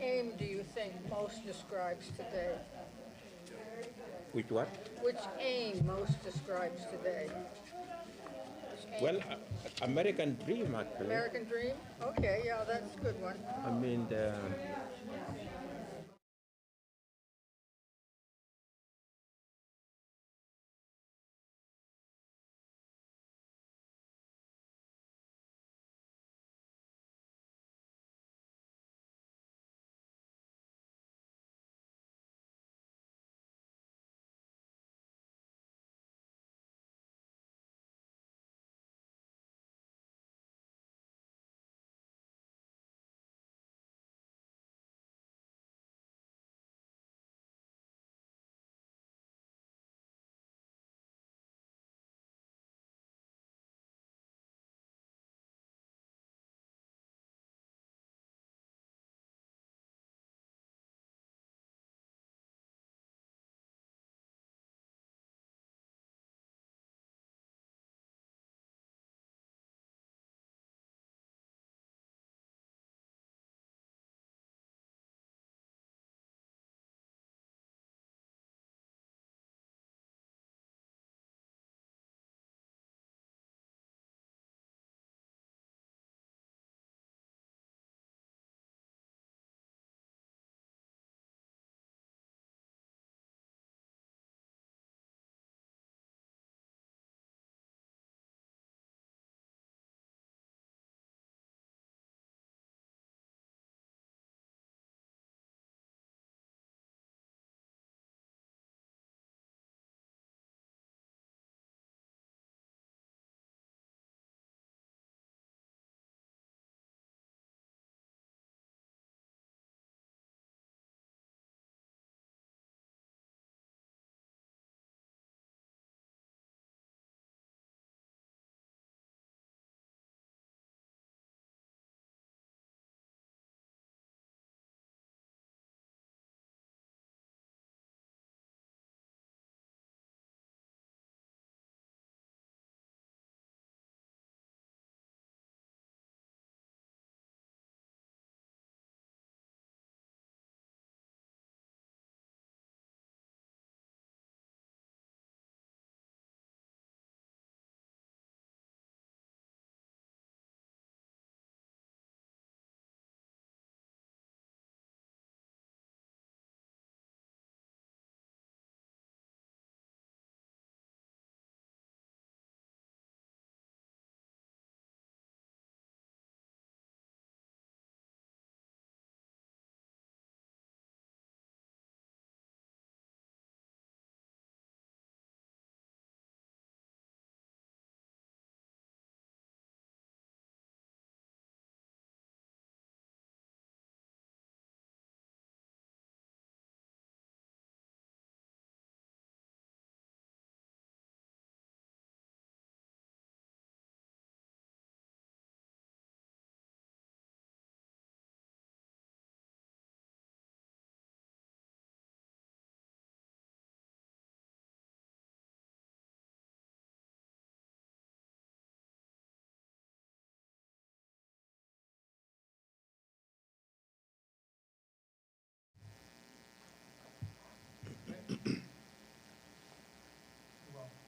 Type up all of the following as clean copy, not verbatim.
aim do you think most describes today? Which what? Which aim most describes today? Which Well, aim? American dream actually. American dream? Okay, yeah, that's a good one. I mean,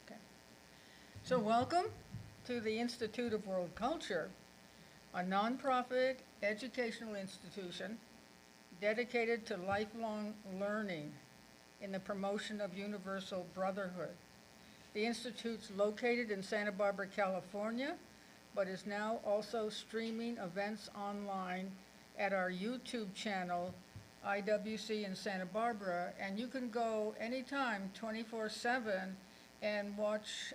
Okay. So welcome to the Institute of World Culture, a nonprofit educational institution dedicated to lifelong learning in the promotion of universal brotherhood. The Institute's located in Santa Barbara, California, but is now also streaming events online at our YouTube channel, IWC in Santa Barbara, and you can go anytime, 24/7, and watch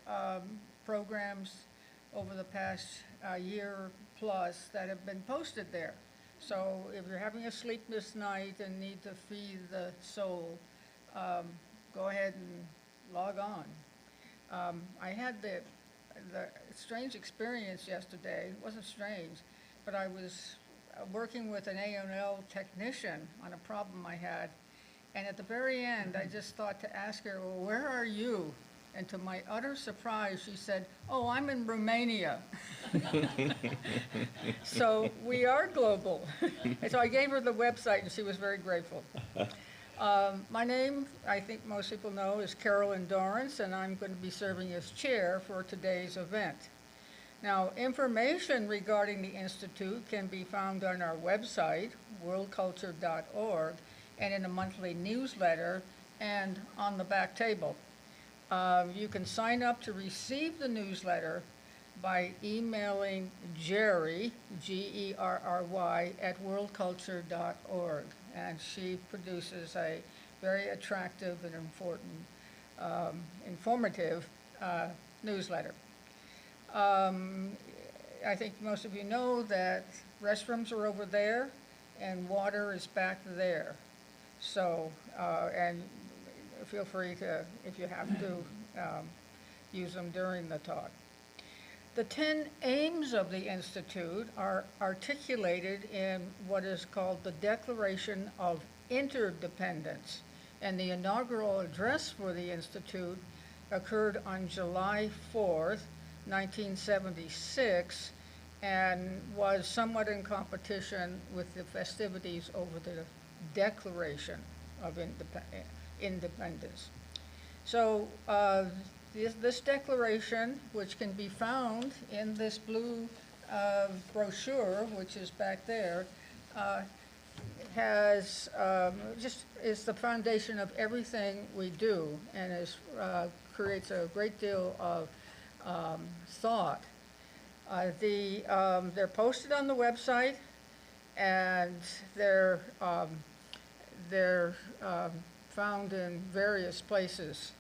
programs over the past year plus that have been posted there. So if you're having a sleepless night and need to feed the soul, go ahead and log on. I had the strange experience yesterday. It wasn't strange, but I was working with an A&L technician on a problem I had. And at the very end, I just thought to ask her, well, where are you? And to my utter surprise, she said, "Oh, I'm in Romania." So we are global. And so I gave her the website, and she was very grateful. My name, I think most people know, is Carolyn Dorrance, and I'm going to be serving as chair for today's event. Now, information regarding the Institute can be found on our website, worldculture.org, and in a monthly newsletter and on the back table. You can sign up to receive the newsletter by emailing Jerry, Gerry, at worldculture.org. And she produces a very attractive and informative newsletter. I think most of you know that restrooms are over there and water is back there. So, and feel free to, if you have to, use them during the talk. The 10 aims of the Institute are articulated in what is called the Declaration of Interdependence, and the inaugural address for the Institute occurred on July 4th, 1976, and was somewhat in competition with the festivities over the Declaration of Independence. So this declaration, which can be found in this blue brochure, which is back there, has is the foundation of everything we do, and creates a great deal of thought. They're posted on the website, and they're found in various places.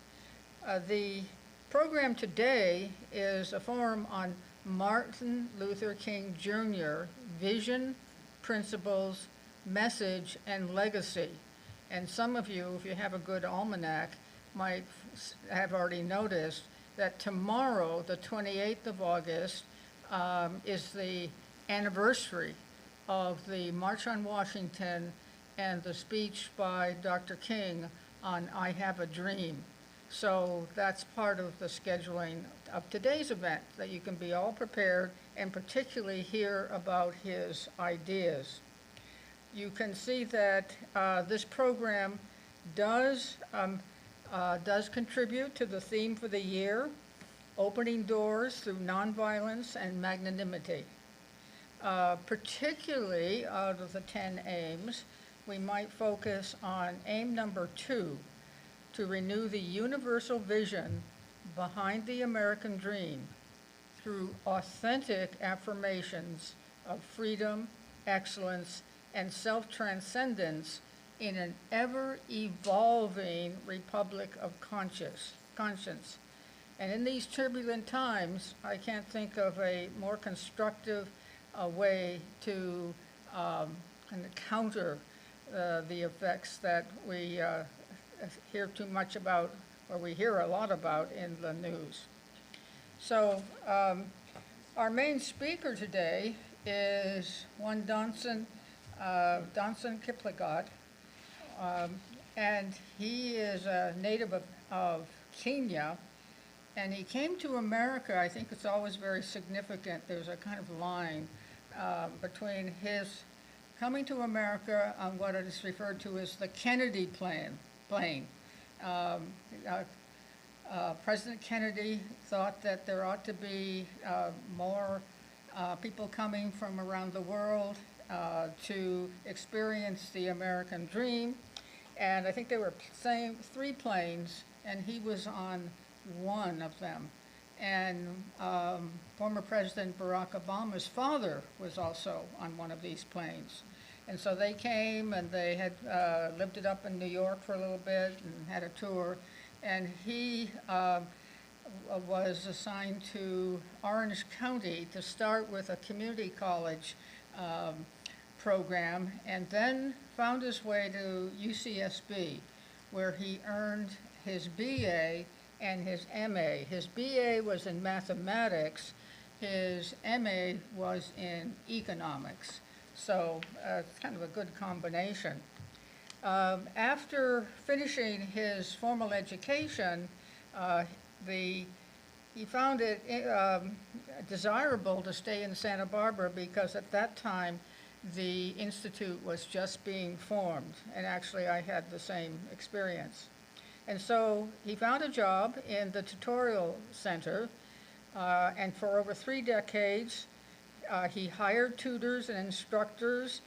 The program today is a forum on Martin Luther King Jr. Vision, Principles, Message, and Legacy. And some of you, if you have a good almanac, might have already noticed that tomorrow, the 28th of August, is the anniversary of the March on Washington and the speech by Dr. King on I Have a Dream. So that's part of the scheduling of today's event, that you can be all prepared and particularly hear about his ideas. You can see that this program does contribute to the theme for the year, opening doors through nonviolence and magnanimity. Particularly out of the 10 aims, we might focus on aim number 2, to renew the universal vision behind the American dream through authentic affirmations of freedom, excellence, and self-transcendence in an ever-evolving republic of conscience. And in these turbulent times, I can't think of a more constructive way to kind of counter the effects that we hear too much about, or we hear a lot about in the news. So our main speaker today is one Donson Kiplagat, and he is a native of Kenya, and he came to America. I think it's always very significant. There's a kind of line between his coming to America on what is referred to as the Kennedy plane. President Kennedy thought that there ought to be more people coming from around the world to experience the American dream. And I think there were 3 planes, and he was on one of them. And former President Barack Obama's father was also on one of these planes. And so they came, and they had lived it up in New York for a little bit and had a tour. And he was assigned to Orange County to start with a community college program, and then found his way to UCSB, where he earned his BA and his MA. His BA was in mathematics. His MA was in economics. So it's kind of a good combination. After finishing his formal education, he found it desirable to stay in Santa Barbara because at that time the Institute was just being formed, and actually I had the same experience. And so he found a job in the tutorial center, and for over 3 decades he hired tutors and instructors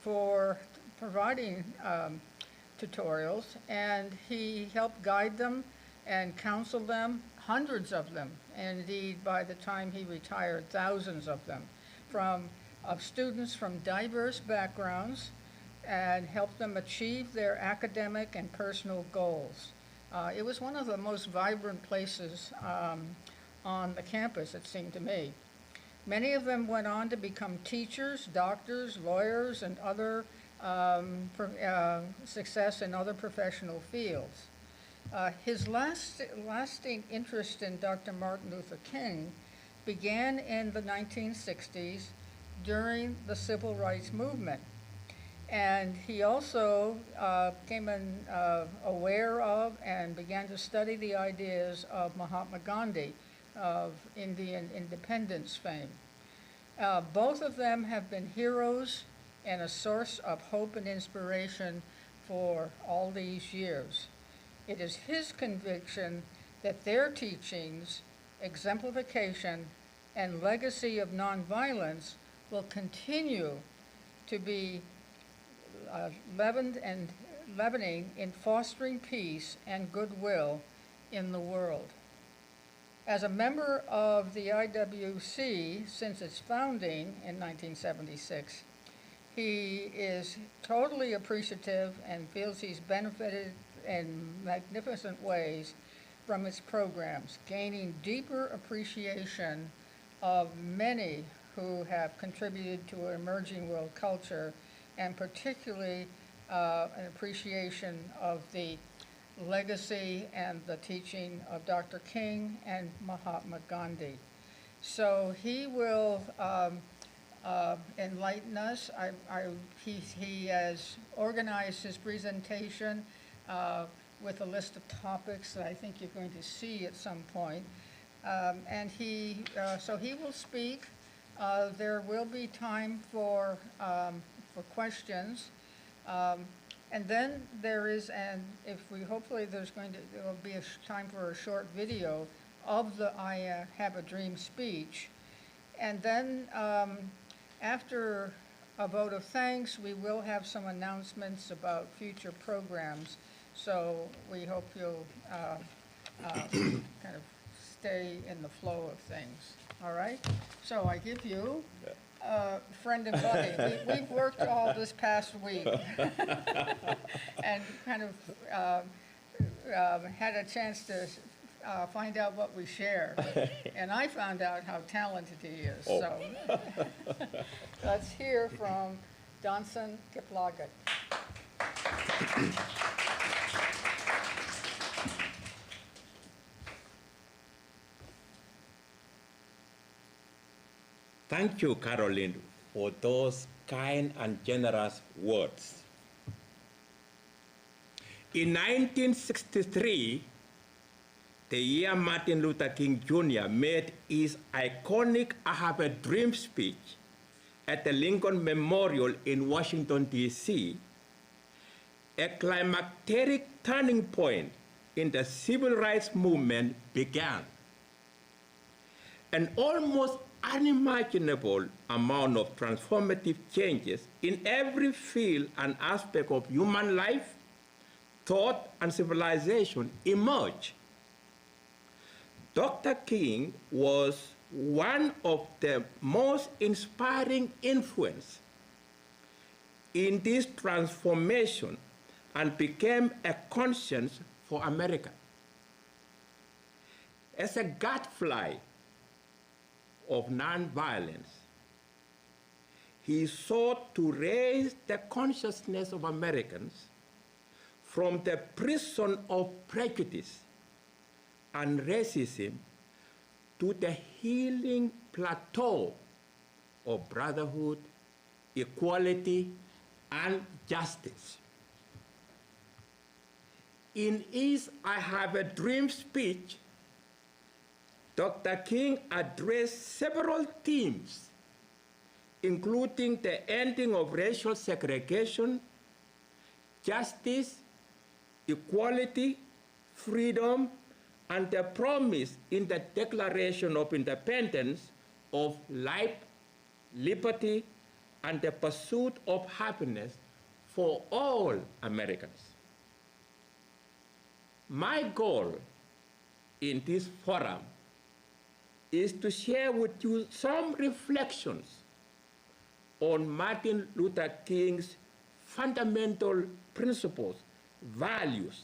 for providing tutorials, and he helped guide them and counsel them, hundreds of them, and indeed by the time he retired, thousands of them, of students from diverse backgrounds, and helped them achieve their academic and personal goals. It was one of the most vibrant places on the campus, it seemed to me. Many of them went on to become teachers, doctors, lawyers, and other success in other professional fields. His lasting interest in Dr. Martin Luther King began in the 1960s during the Civil Rights Movement. And he also came aware of and began to study the ideas of Mahatma Gandhi, of Indian independence fame. Both of them have been heroes and a source of hope and inspiration for all these years. It is his conviction that their teachings, exemplification, and legacy of nonviolence will continue to be leavening in fostering peace and goodwill in the world. As a member of the IWC since its founding in 1976, he is totally appreciative and feels he's benefited in magnificent ways from its programs, gaining deeper appreciation of many who have contributed to an emerging world culture, and particularly an appreciation of the legacy and the teaching of Dr. King and Mahatma Gandhi. So he will enlighten us. He has organized his presentation with a list of topics that I think you're going to see at some point. And so he will speak. There will be time for questions. And then there is, hopefully there will be a time for a short video of the I Have a Dream speech. And then after a vote of thanks, we will have some announcements about future programs. So we hope you'll kind of stay in the flow of things. All right? So I give you friend and buddy. We've worked all this past week and kind of had a chance to find out what we share. And I found out how talented he is. Oh. So let's hear from Johnson Kiplagat. Thank you, Caroline, for those kind and generous words. In 1963, the year Martin Luther King Jr. made his iconic I Have a Dream speech at the Lincoln Memorial in Washington, D.C., a climacteric turning point in the civil rights movement began. An almost unimaginable amount of transformative changes in every field and aspect of human life, thought, and civilization emerged. Dr. King was one of the most inspiring influences in this transformation and became a conscience for America. As a gadfly of nonviolence, he sought to raise the consciousness of Americans from the prison of prejudice and racism to the healing plateau of brotherhood, equality, and justice. In his I Have a Dream speech, Dr. King addressed several themes, including the ending of racial segregation, justice, equality, freedom, and the promise in the Declaration of Independence of life, liberty, and the pursuit of happiness for all Americans. My goal in this forum is to share with you some reflections on Martin Luther King's fundamental principles, values,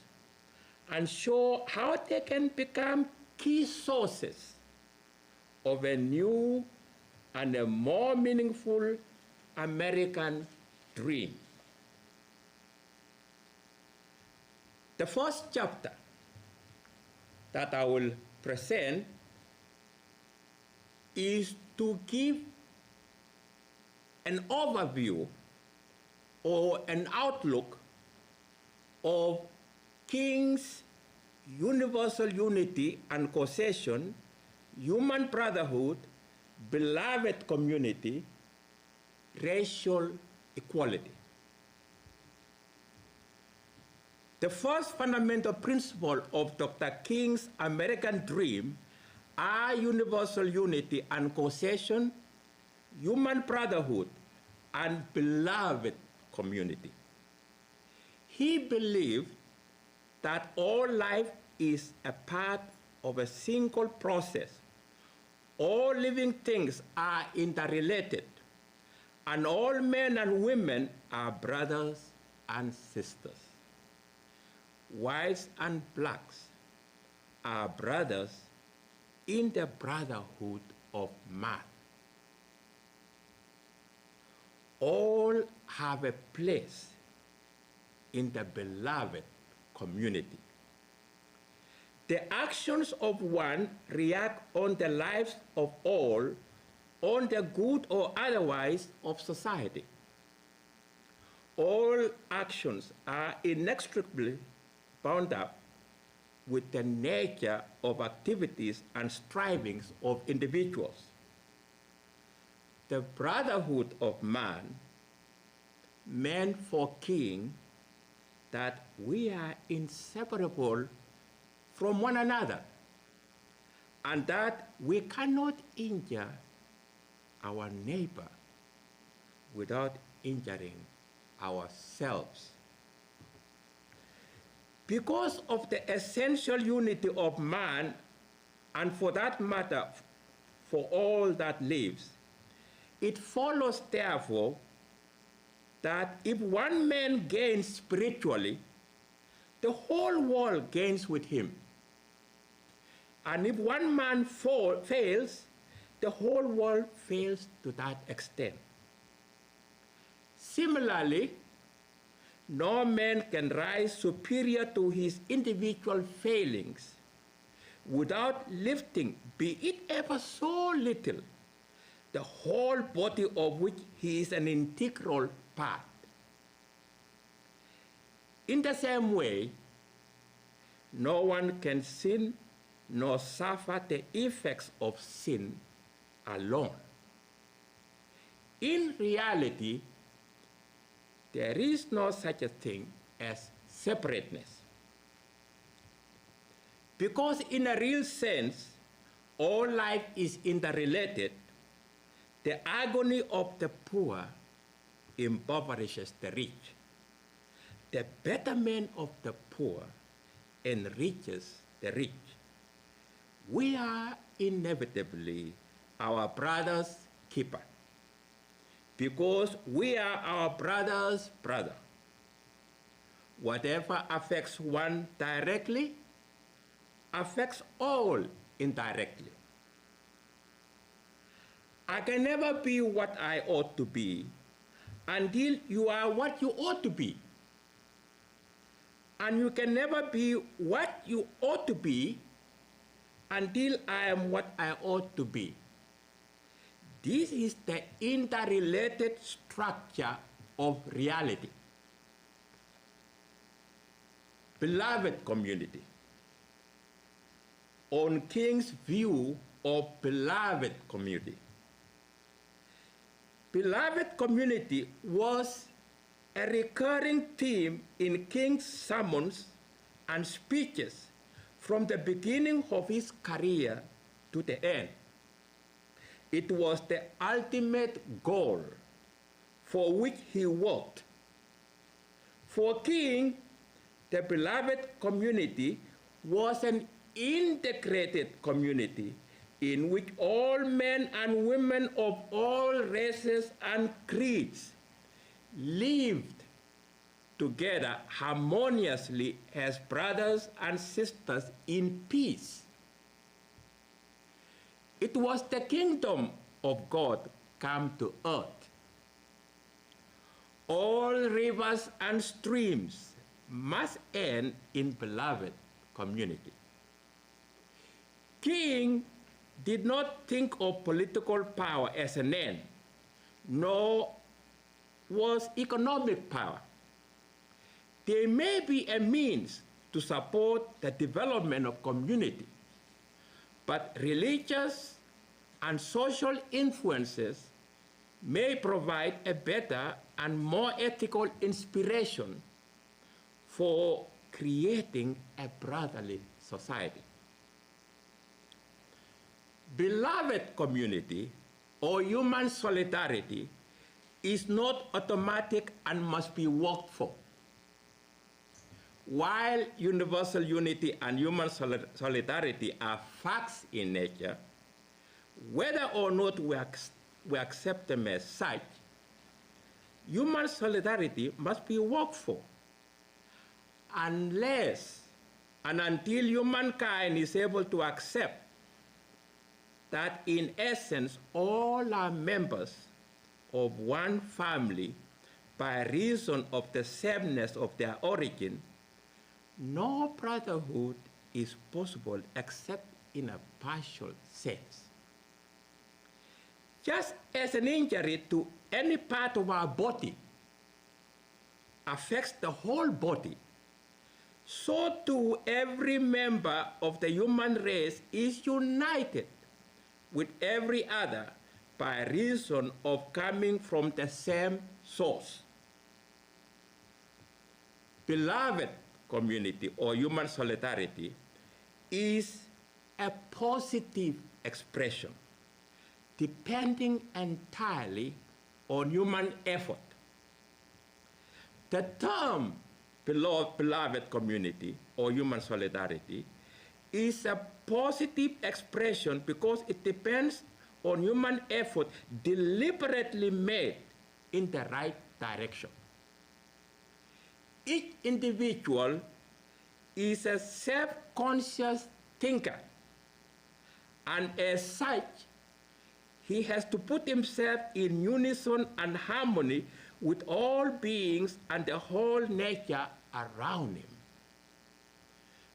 and show how they can become key sources of a new and a more meaningful American dream. The first chapter that I will present is to give an overview or an outlook of King's universal unity and cohesion, human brotherhood, beloved community, racial equality. The first fundamental principle of Dr. King's American dream are universal unity and cohesion, human brotherhood, and beloved community. He believed that all life is a part of a single process. All living things are interrelated, and all men and women are brothers and sisters. Whites and blacks are brothers in the brotherhood of man. All have a place in the beloved community. The actions of one react on the lives of all, on the good or otherwise of society. All actions are inextricably bound up with the nature of activities and strivings of individuals. The brotherhood of man meant for King that we are inseparable from one another, and that we cannot injure our neighbor without injuring ourselves. Because of the essential unity of man, and for that matter, for all that lives, it follows, therefore, that if one man gains spiritually, the whole world gains with him. And if one man fails, the whole world fails to that extent. Similarly, no man can rise superior to his individual failings without lifting, be it ever so little, the whole body of which he is an integral part. In the same way, no one can sin nor suffer the effects of sin alone. In reality, there is no such a thing as separateness. Because in a real sense, all life is interrelated, the agony of the poor impoverishes the rich. The betterment of the poor enriches the rich. We are inevitably our brother's keeper, because we are our brother's brother. Whatever affects one directly affects all indirectly. I can never be what I ought to be until you are what you ought to be. And you can never be what you ought to be until I am what I ought to be. This is the interrelated structure of reality. beloved community. On King's view of beloved community. Beloved community was a recurring theme in King's sermons and speeches from the beginning of his career to the end. It was the ultimate goal for which he worked. For King, the beloved community was an integrated community in which all men and women of all races and creeds lived together harmoniously as brothers and sisters in peace. It was the kingdom of God come to earth. All rivers and streams must end in beloved community. King did not think of political power as an end, nor was economic power. They may be a means to support the development of community, but religious and social influences may provide a better and more ethical inspiration for creating a brotherly society. Beloved community or human solidarity is not automatic and must be worked for. While universal unity and human solidarity are facts in nature, whether or not we accept them as such, human solidarity must be worked for. Unless and until humankind is able to accept that in essence all are members of one family by reason of the sameness of their origin, no brotherhood is possible except in a partial sense. Just as an injury to any part of our body affects the whole body, so too every member of the human race is united with every other by reason of coming from the same source. Beloved community or human solidarity is a positive expression depending entirely on human effort. The term beloved community or human solidarity is a positive expression because it depends on human effort deliberately made in the right direction. Each individual is a self-conscious thinker, and as such, he has to put himself in unison and harmony with all beings and the whole nature around him.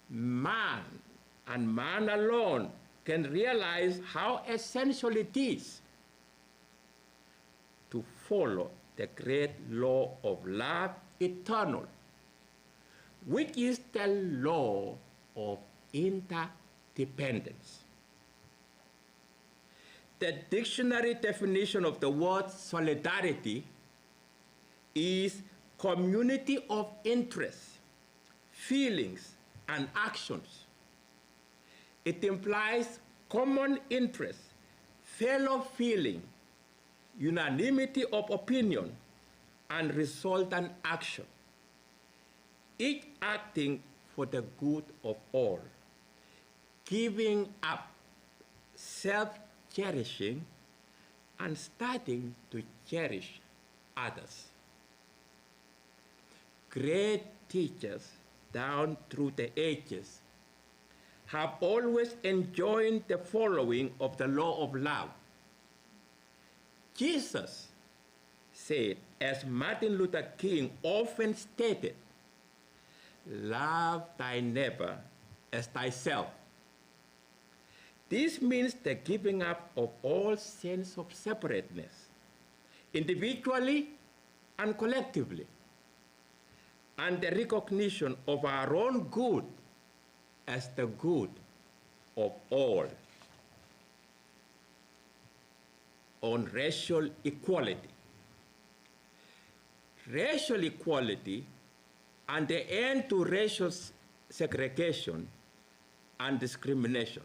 Man and man alone can realize how essential it is to follow the great law of love eternal, which is the law of interdependence. The dictionary definition of the word solidarity is community of interests, feelings, and actions. It implies common interest, fellow feeling, unanimity of opinion, and resultant action, each acting for the good of all, giving up self-cherishing and starting to cherish others. Great teachers down through the ages have always enjoined the following of the law of love. Jesus said, as Martin Luther King often stated, "Love thy neighbor as thyself." This means the giving up of all sense of separateness, individually and collectively. and the recognition of our own good as the good of all. On racial equality. Racial equality and the end to racial segregation and discrimination.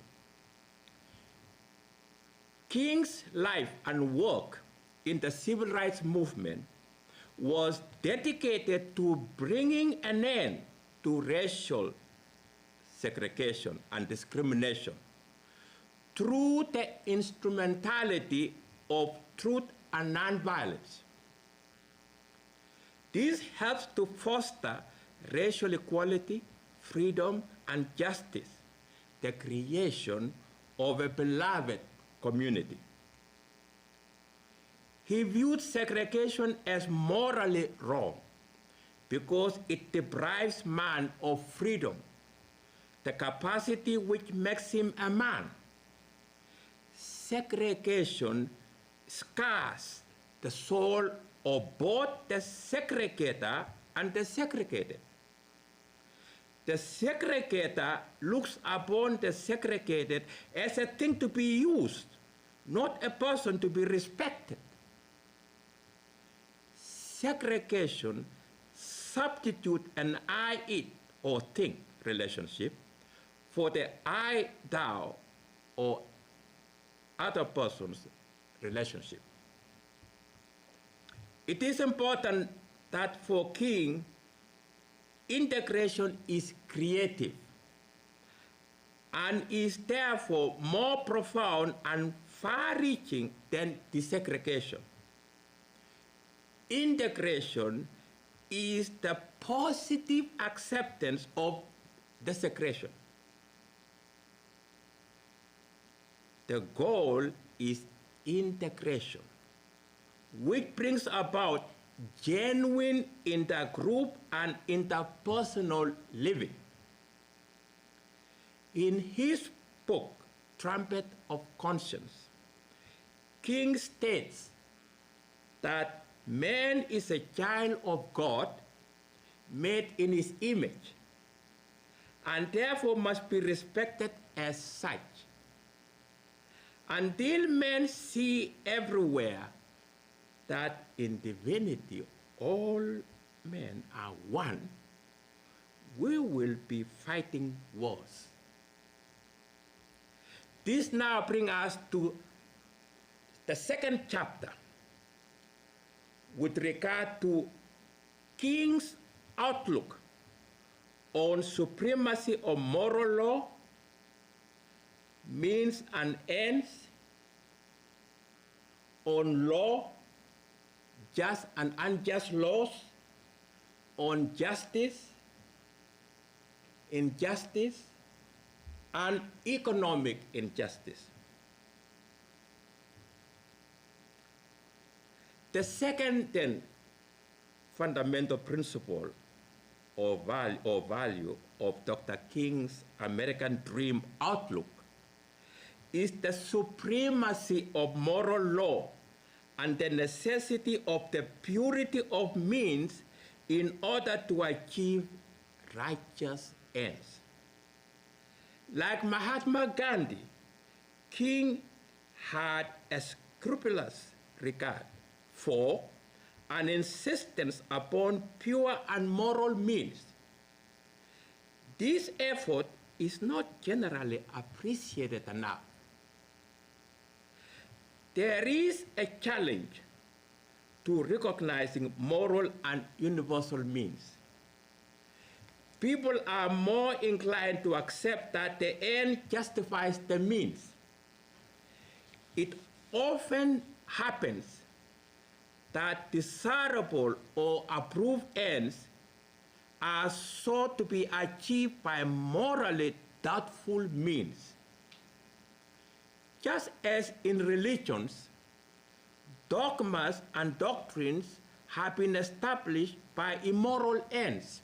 King's life and work in the civil rights movement was dedicated to bringing an end to racial segregation and discrimination through the instrumentality of truth and nonviolence. This helps to foster racial equality, freedom, and justice, the creation of a beloved community. He viewed segregation as morally wrong because it deprives man of freedom, the capacity which makes him a man. Segregation scars the soul of both the segregator and the segregated. The segregator looks upon the segregated as a thing to be used, not a person to be respected. Segregation substitutes an I-it or thing relationship for the I-thou or other person's relationship. It is important that for King, integration is creative and is therefore more profound and far-reaching than desegregation. Integration is the positive acceptance of desegregation. The goal is integration, which brings about genuine intergroup and interpersonal living. In his book, Trumpet of Conscience, King states that man is a child of God made in his image and therefore must be respected as such. Until men see everywhere that in divinity all men are one, we will be fighting wars. This now brings us to the second chapter with regard to King's outlook on supremacy of moral law, means and ends, on law, just and unjust laws, on justice, injustice, and economic injustice. The second then fundamental principle or value of Dr. King's American Dream outlook is the supremacy of moral law and the necessity of the purity of means in order to achieve righteous ends. Like Mahatma Gandhi, King had a scrupulous regard for and insistence upon pure and moral means. This effort is not generally appreciated enough. There is a challenge to recognizing moral and universal means. People are more inclined to accept that the end justifies the means. It often happens that desirable or approved ends are sought to be achieved by morally doubtful means. Just as in religions, dogmas and doctrines have been established by immoral ends.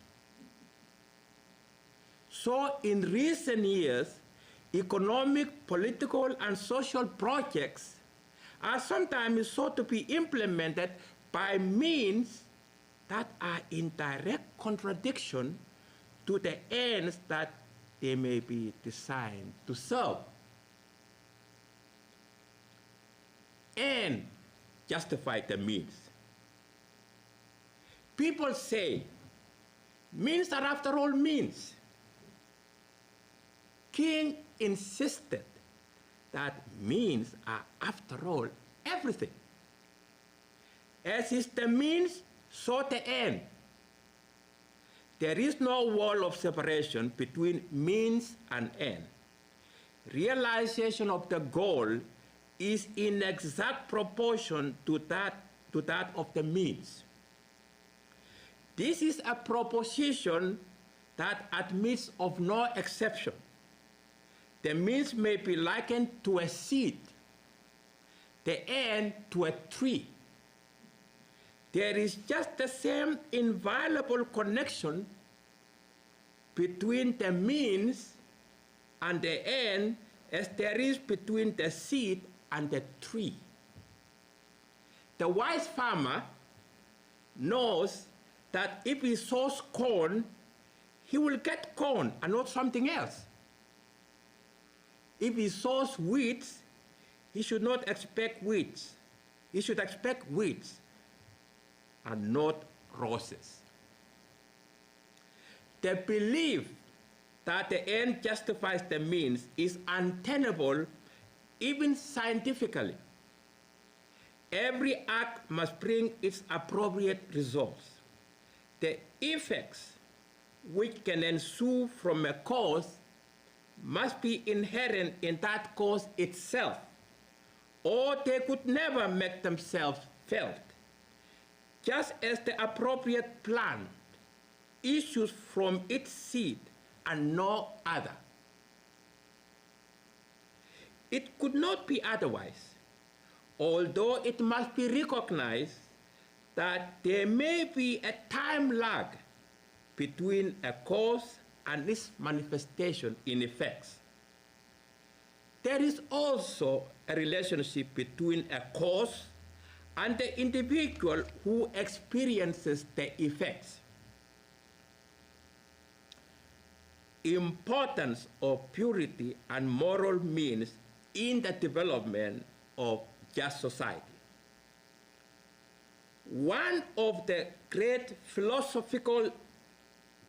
So in recent years, economic, political, and social projects are sometimes sought to be implemented by means that are in direct contradiction to the ends that they may be designed to serve. And justify the means. People say, means are after all means. King insisted that means are after all everything. As is the means, so the end. There is no wall of separation between means and end. Realization of the goal is in exact proportion to that of the means. This is a proposition that admits of no exception. The means may be likened to a seed, the end to a tree. There is just the same inviolable connection between the means and the end as there is between the seed and the tree. The wise farmer knows that if he sows corn, he will get corn and not something else. If he sows weeds, he should not expect weeds. He should expect weeds and not roses. The belief that the end justifies the means is untenable even scientifically. Every act must bring its appropriate results. The effects which can ensue from a cause must be inherent in that cause itself, or they could never make themselves felt. Just as the appropriate plant issues from its seed and no other. It could not be otherwise, although it must be recognized that there may be a time lag between a cause and its manifestation in effects. There is also a relationship between a cause and the individual who experiences the effects. Importance of purity and moral means in the development of just society. One of the great philosophical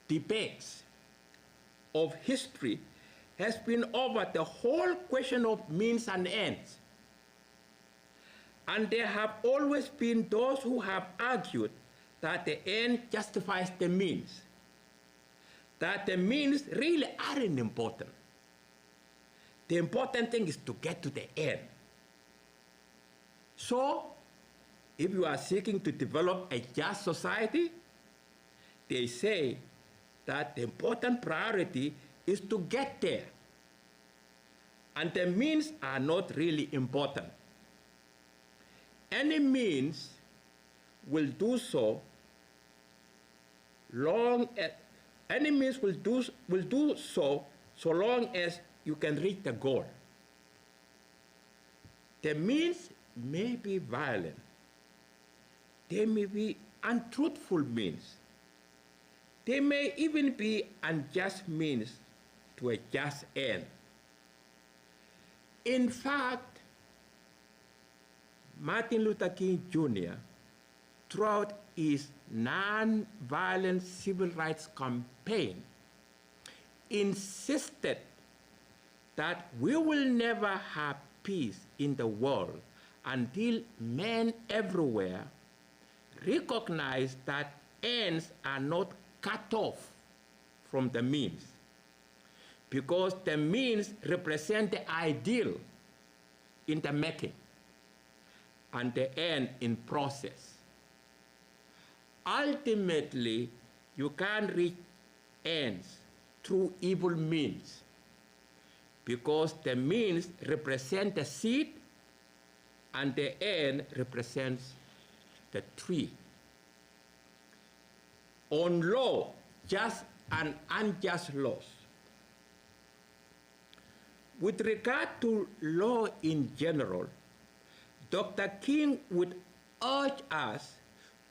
debates of history has been over the whole question of means and ends. And there have always been those who have argued that the end justifies the means, that the means really aren't important. The important thing is to get to the end. So, if you are seeking to develop a just society, they say that the important priority is to get there. And the means are not really important. Any means will do so long as so long as you can reach the goal. The means may be violent. They may be untruthful means. They may even be unjust means to a just end. In fact, Martin Luther King Jr., throughout his non-violent civil rights campaign, insisted that we will never have peace in the world until men everywhere recognize that ends are not cut off from the means, because the means represent the ideal in the making and the end in process. Ultimately, you can't reach ends through evil means, because the means represent the seed and the end represents the tree. On law, just and unjust laws. With regard to law in general, Dr. King would urge us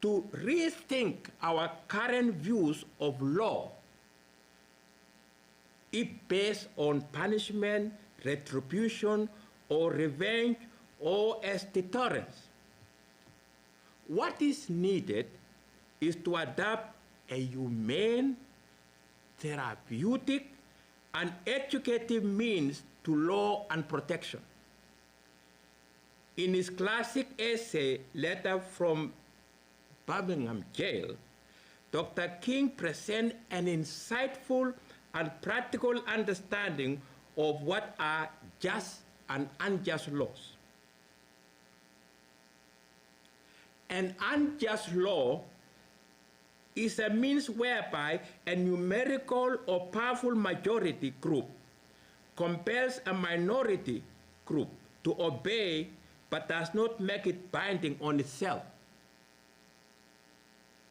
to rethink our current views of law, if based on punishment, retribution, or revenge, or as deterrence. What is needed is to adopt a humane, therapeutic, and educative means to law and protection. In his classic essay, Letter from Birmingham Jail, Dr. King presents an insightful and practical understanding of what are just and unjust laws. An unjust law is a means whereby a numerical or powerful majority group compels a minority group to obey but does not make it binding on itself.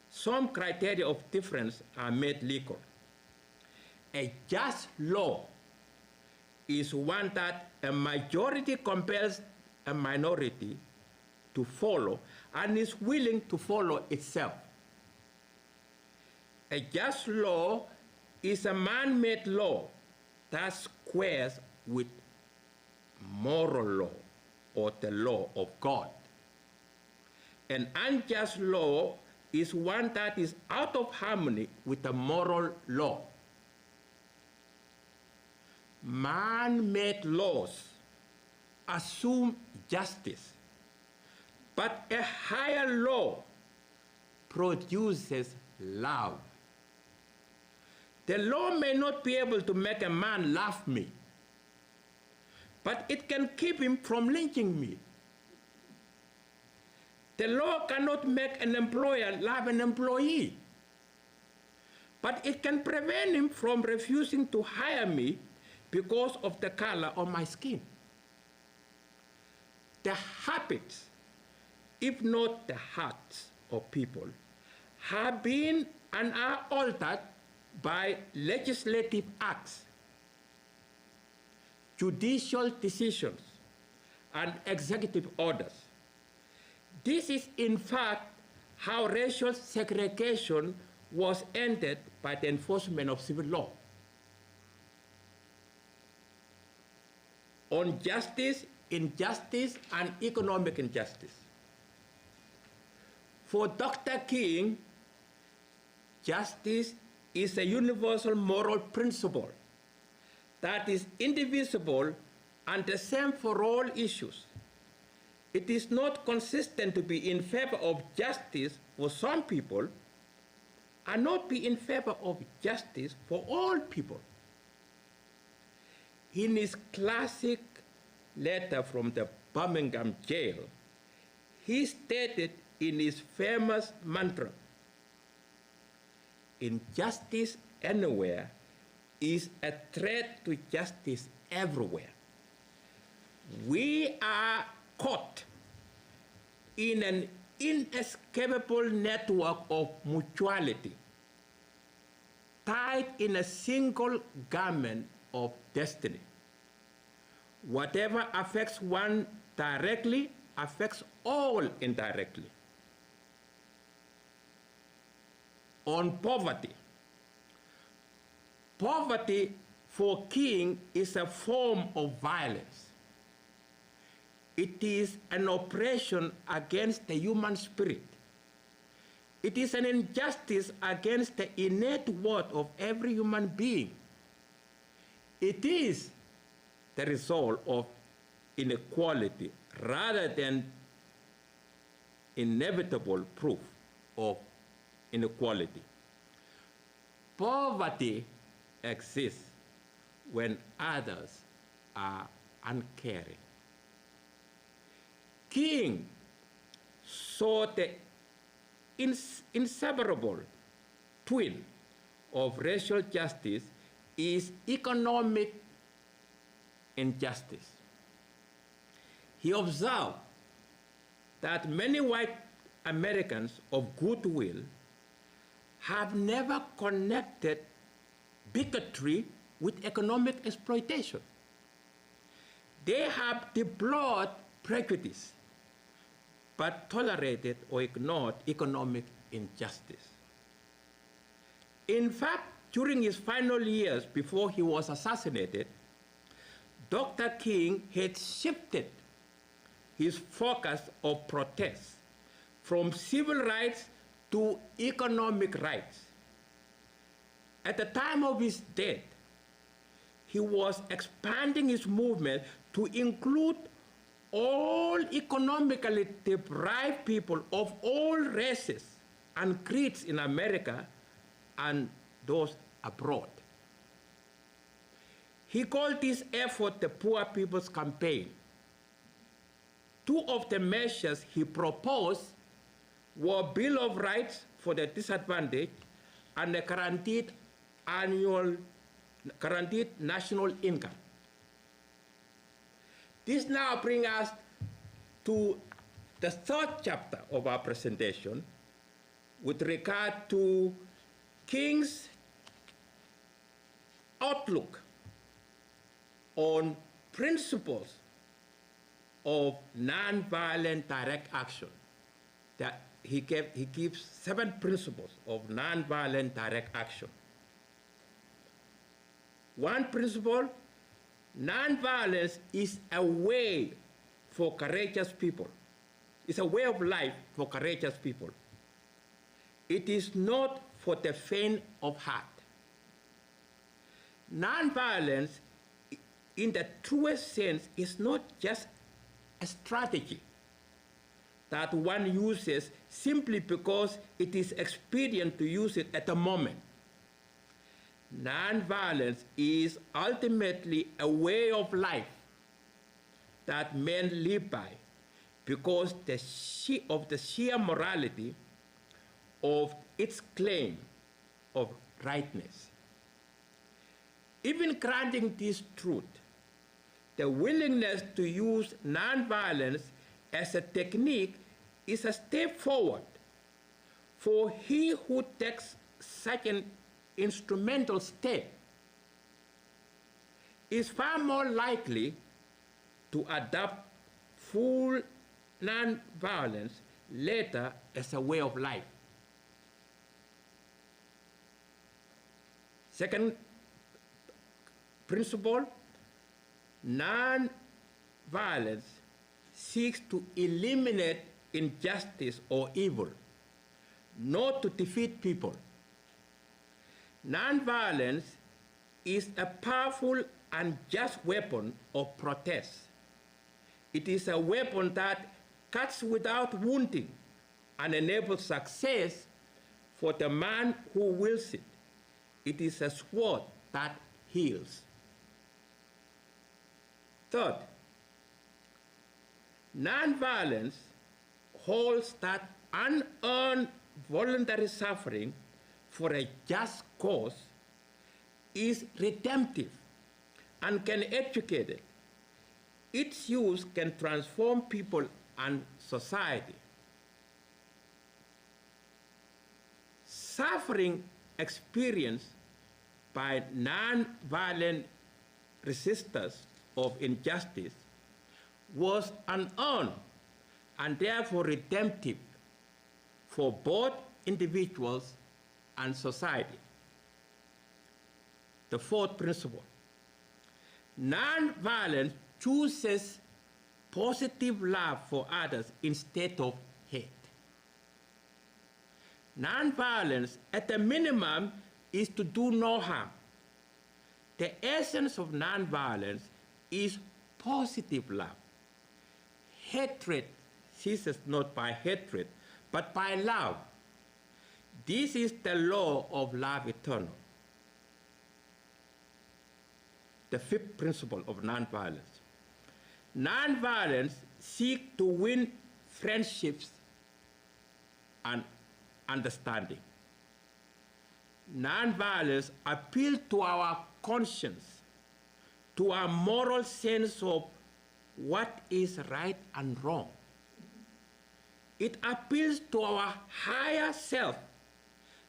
Some criteria of difference are made legal. A just law is one that a majority compels a minority to follow and is willing to follow itself. A just law is a man-made law that squares with moral law or the law of God. An unjust law is one that is out of harmony with the moral law. Man-made laws assume justice, but a higher law produces love. The law may not be able to make a man love me, but it can keep him from lynching me. The law cannot make an employer love an employee, but it can prevent him from refusing to hire me because of the color of my skin. The habits, if not the hearts of people, have been and are altered by legislative acts, judicial decisions, and executive orders. This is, in fact, how racial segregation was ended by the enforcement of civil law. On justice, injustice, and economic injustice. For Dr. King, justice is a universal moral principle that is indivisible and the same for all issues. It is not consistent to be in favor of justice for some people and not be in favor of justice for all people. In his classic letter from the Birmingham jail, he stated in his famous mantra, "Injustice anywhere is a threat to justice everywhere." We are caught in an inescapable network of mutuality, tied in a single garment of destiny. Whatever affects one directly affects all indirectly. On poverty. Poverty for King is a form of violence. It is an oppression against the human spirit. It is an injustice against the innate worth of every human being. It is the result of inequality rather than inevitable proof of inequality. Poverty exists when others are uncaring. King saw the inseparable twin of racial justice is economic injustice. He observed that many white Americans of goodwill have never connected bigotry with economic exploitation. They have deplored prejudice, but tolerated or ignored economic injustice. In fact, during his final years before he was assassinated, Dr. King had shifted his focus of protest from civil rights to economic rights. At the time of his death, he was expanding his movement to include all economically deprived people of all races and creeds in America and those abroad. He called this effort the Poor People's Campaign. Two of the measures he proposed were Bill of Rights for the disadvantaged and a guaranteed national income. This now brings us to the third chapter of our presentation with regard to King's outlook on principles of nonviolent direct action. That he gives 7 principles of nonviolent direct action. One principle, nonviolence is a way for courageous people. It's a way of life for courageous people. It is not for the faint of heart. Nonviolence, in the truest sense, is not just a strategy that one uses simply because it is expedient to use it at the moment. Nonviolence is ultimately a way of life that men live by because of the sheer morality of its claim of rightness. Even granting this truth, the willingness to use nonviolence as a technique is a step forward, for he who takes such an instrumental step is far more likely to adopt full nonviolence later as a way of life. Second principle, nonviolence seeks to eliminate injustice or evil, not to defeat people. Nonviolence is a powerful and just weapon of protest. It is a weapon that cuts without wounding and enables success for the man who wields it. It is a sword that heals. Third, nonviolence holds that unearned voluntary suffering for a just cause is redemptive and can educate it. Its use can transform people and society. Suffering experienced by nonviolent resistors of injustice was unearned and therefore redemptive for both individuals and society. The fourth principle, nonviolence chooses positive love for others instead of hate. Nonviolence, at the minimum, is to do no harm. The essence of nonviolence is positive love. Hatred ceases not by hatred, but by love. This is the law of love eternal. The fifth principle of nonviolence. Nonviolence seeks to win friendships and understanding. Nonviolence appeals to our conscience, to our moral sense of what is right and wrong. It appeals to our higher self,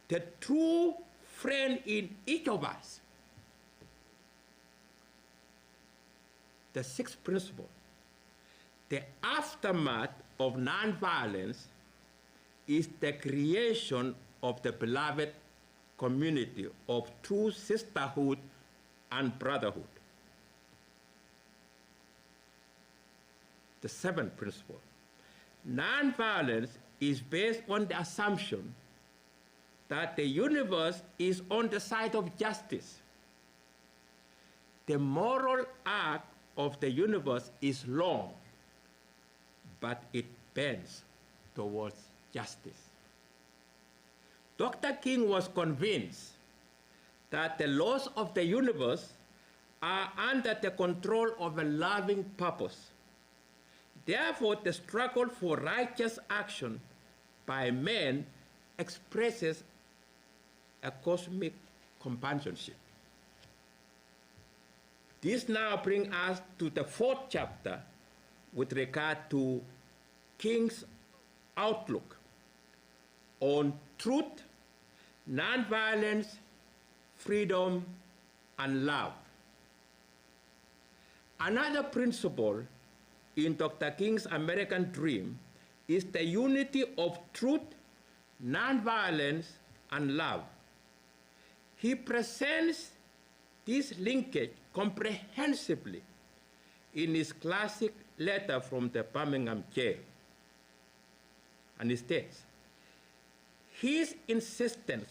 the true friend in each of us. The sixth principle, The aftermath of nonviolence is the creation of the beloved community of true sisterhood and brotherhood. The seventh principle. Nonviolence is based on the assumption that the universe is on the side of justice. The moral arc of the universe is long, but it bends towards justice. Dr. King was convinced that the laws of the universe are under the control of a loving purpose. Therefore, the struggle for righteous action by men expresses a cosmic companionship. This now brings us to the fourth chapter with regard to King's outlook on truth, nonviolence, freedom, and love. Another principle in Dr. King's American dream is the unity of truth, nonviolence, and love. He presents this linkage comprehensively in his classic letter from the Birmingham jail. And he states, his insistence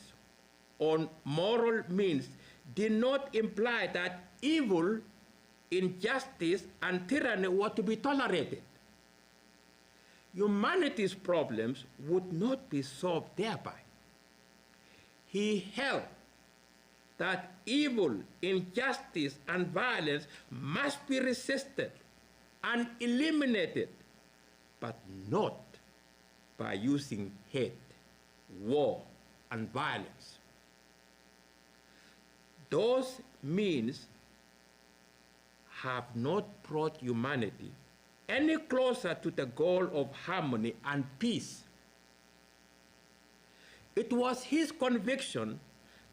on moral means did not imply that evil, injustice, and tyranny were to be tolerated. Humanity's problems would not be solved thereby. He held that evil, injustice, and violence must be resisted and eliminated, but not by using hate, war, and violence. Those means have not brought humanity any closer to the goal of harmony and peace. It was his conviction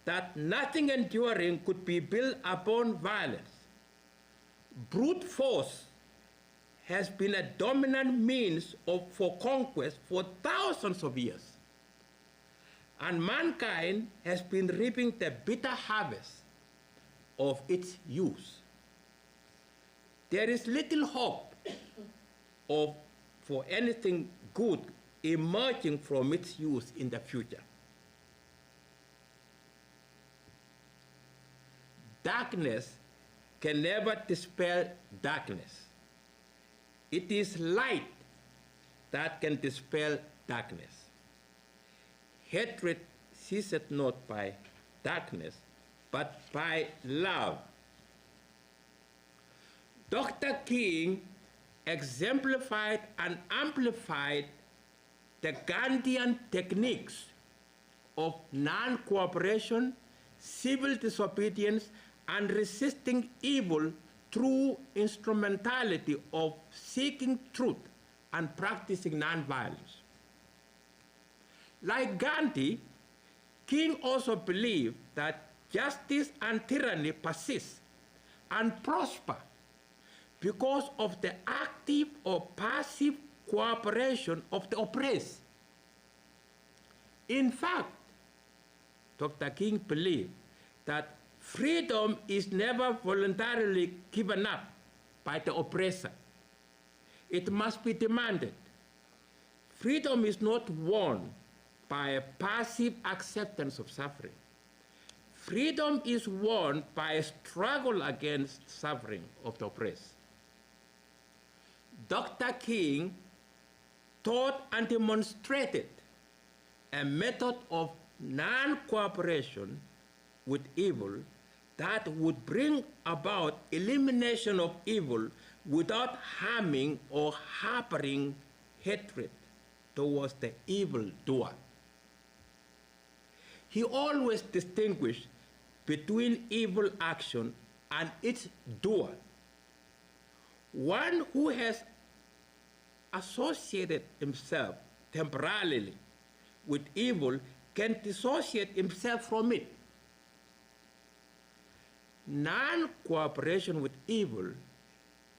that nothing enduring could be built upon violence. Brute force has been a dominant means for conquest for thousands of years, and mankind has been reaping the bitter harvest of its use. There is little hope for anything good emerging from its use in the future. Darkness can never dispel darkness. It is light that can dispel darkness. Hatred ceaseth not by darkness, but by love. Dr. King exemplified and amplified the Gandhian techniques of non-cooperation, civil disobedience, and resisting evil through instrumentality of seeking truth and practicing nonviolence. Like Gandhi, King also believed that justice and tyranny persist and prosper because of the active or passive cooperation of the oppressed. In fact, Dr. King believed that freedom is never voluntarily given up by the oppressor. It must be demanded. Freedom is not won by a passive acceptance of suffering. Freedom is won by a struggle against suffering of the oppressed. Dr. King taught and demonstrated a method of non-cooperation with evil that would bring about elimination of evil without harming or harboring hatred towards the evildoer. He always distinguished between evil action and its doer. One who has associated himself temporarily with evil can dissociate himself from it. Non-cooperation with evil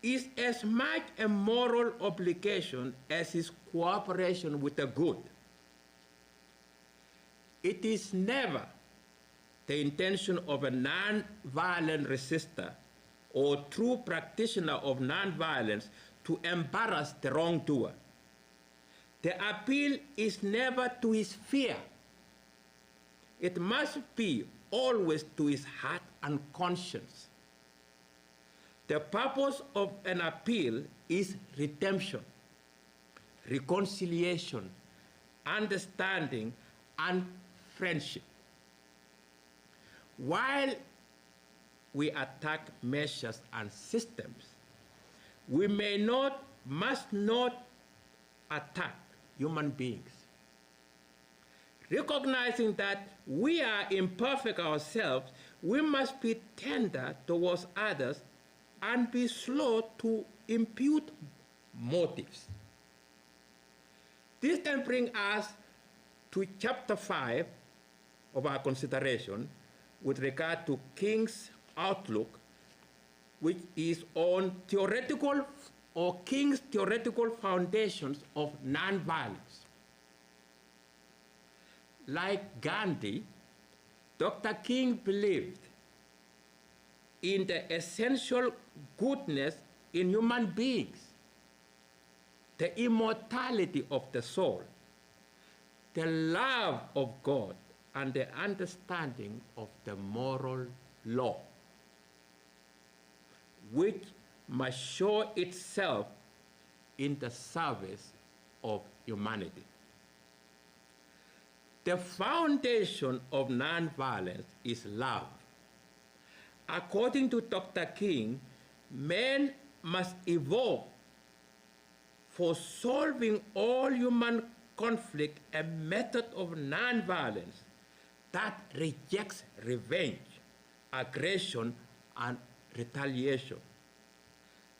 is as much a moral obligation as is cooperation with the good. It is never the intention of a non-violent resistor or true practitioner of non-violence to embarrass the wrongdoer. The appeal is never to his fear. It must be always to his heart and conscience. The purpose of an appeal is redemption, reconciliation, understanding, and friendship. While we attack measures and systems, we must not attack human beings. Recognizing that we are imperfect ourselves, we must be tender towards others and be slow to impute motives. This then brings us to chapter 5 of our consideration with regard to King's outlook, which is on theoretical or King's theoretical foundations of nonviolence. Like Gandhi, Dr. King believed in the essential goodness in human beings, the immortality of the soul, the love of God, and the understanding of the moral law, which must show itself in the service of humanity. The foundation of nonviolence is love. According to Dr. King, men must evolve for solving all human conflict a method of nonviolence that rejects revenge, aggression, and retaliation.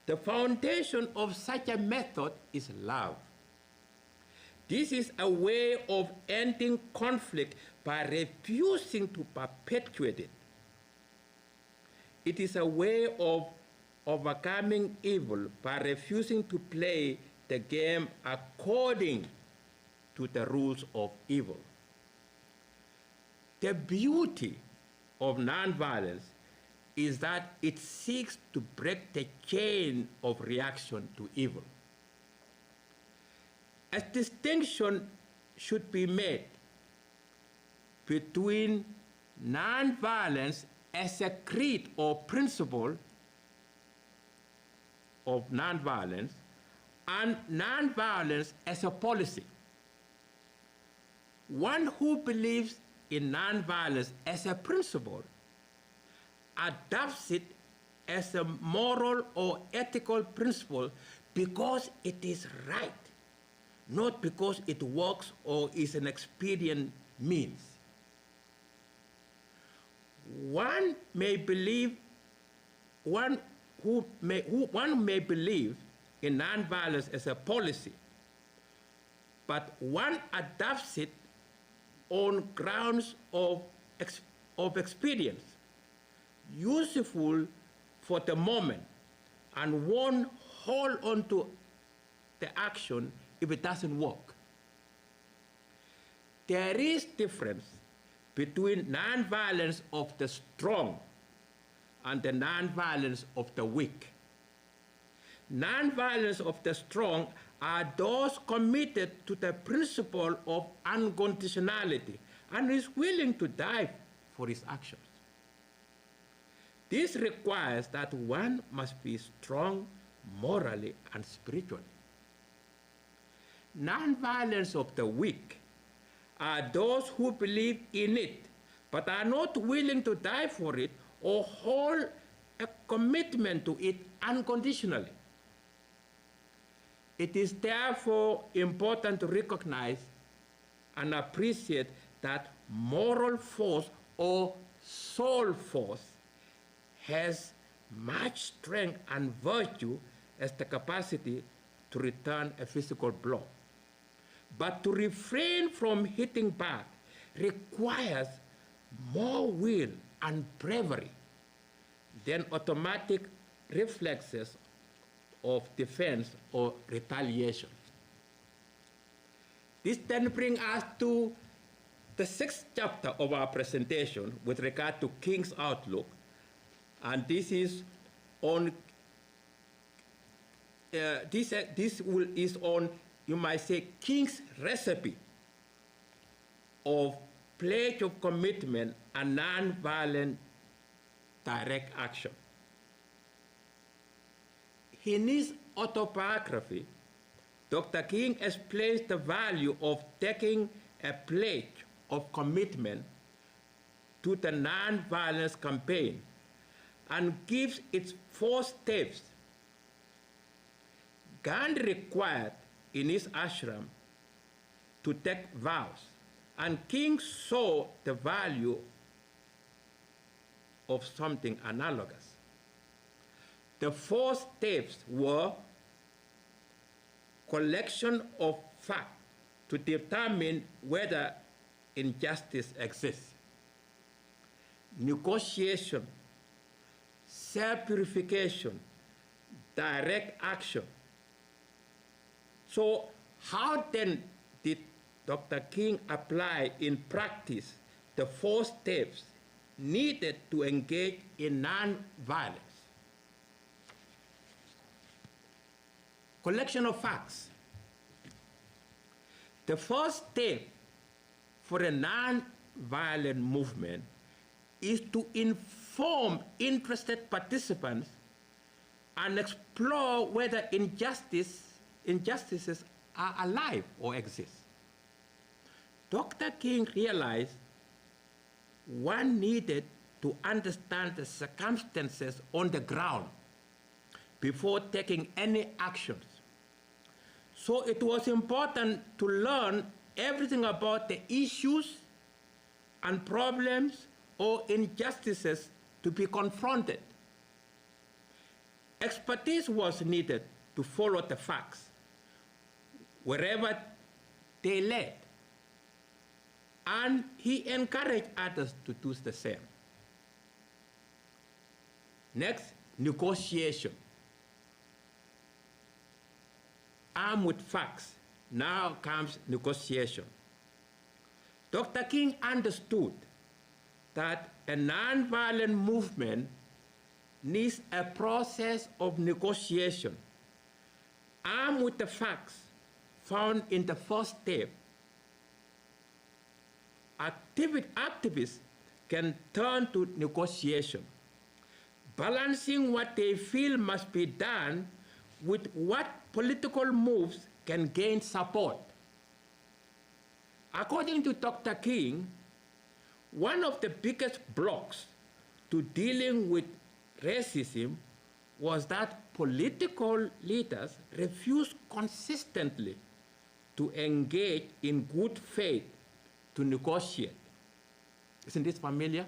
The foundation of such a method is love. This is a way of ending conflict by refusing to perpetuate it. It is a way of overcoming evil by refusing to play the game according to the rules of evil. The beauty of nonviolence is that it seeks to break the chain of reaction to evil. A distinction should be made between nonviolence as a creed or principle of nonviolence and nonviolence as a policy. One who believes in nonviolence as a principle adopts it as a moral or ethical principle because it is right, not because it works or is an expedient means. One may believe in nonviolence as a policy, but one adopts it on grounds of expedience, useful for the moment, and won't hold on to the action if it doesn't work. There is difference between nonviolence of the strong and the nonviolence of the weak. Nonviolence of the strong are those committed to the principle of unconditionality and is willing to die for his actions. This requires that one must be strong morally and spiritually. Nonviolence of the weak are those who believe in it but are not willing to die for it or hold a commitment to it unconditionally. It is therefore important to recognize and appreciate that moral force or soul force has much strength and virtue as the capacity to return a physical blow. But to refrain from hitting back requires more will and bravery than automatic reflexes of defense or retaliation. This then brings us to the 6th chapter of our presentation with regard to King's outlook, and this is on is on, you might say, King's recipe of pledge of commitment and nonviolent direct action. In his autobiography, Dr. King explains the value of taking a pledge of commitment to the nonviolence campaign and gives its 4 steps. Gandhi required in his ashram to take vows, and King saw the value of something analogous. The 4 steps were collection of facts to determine whether injustice exists, negotiation, self-purification, direct action. So how then did Dr. King apply in practice the 4 steps needed to engage in nonviolence? Collection of facts. The first step for a nonviolent movement is to inform interested participants and explore whether injustices are alive or exist. Dr. King realized one needed to understand the circumstances on the ground before taking any actions. So it was important to learn everything about the issues and problems or injustices to be confronted. Expertise was needed to follow the facts wherever they led, and he encouraged others to do the same. Next, negotiation. Armed with facts, now comes negotiation. Dr. King understood that a nonviolent movement needs a process of negotiation. Armed with the facts found in the first step, activists can turn to negotiation, balancing what they feel must be done with what political moves can gain support. According to Dr. King, one of the biggest blocks to dealing with racism was that political leaders refused consistently to engage in good faith to negotiate. Isn't this familiar?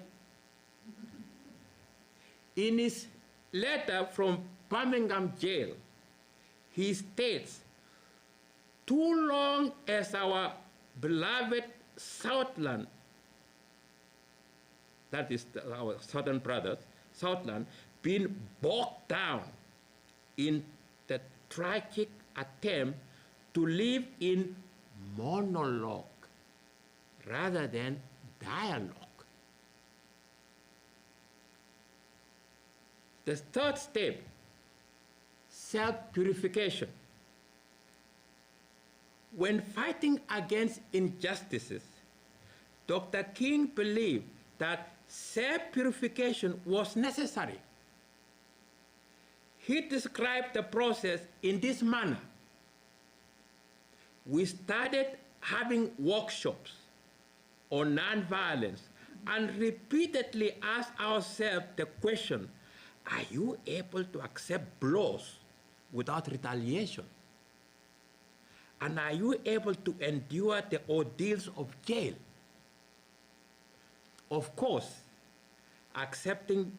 In his letter from Birmingham jail, he states, "Too long as our beloved Southland," that is our southern brothers, Southland, been bogged down in the tragic attempt to live in monologue rather than dialogue. The third step, self-purification. When fighting against injustices, Dr. King believed that self-purification was necessary. He described the process in this manner. We started having workshops on nonviolence and repeatedly asked ourselves the question, are you able to accept blows without retaliation? And are you able to endure the ordeals of jail? Of course, accepting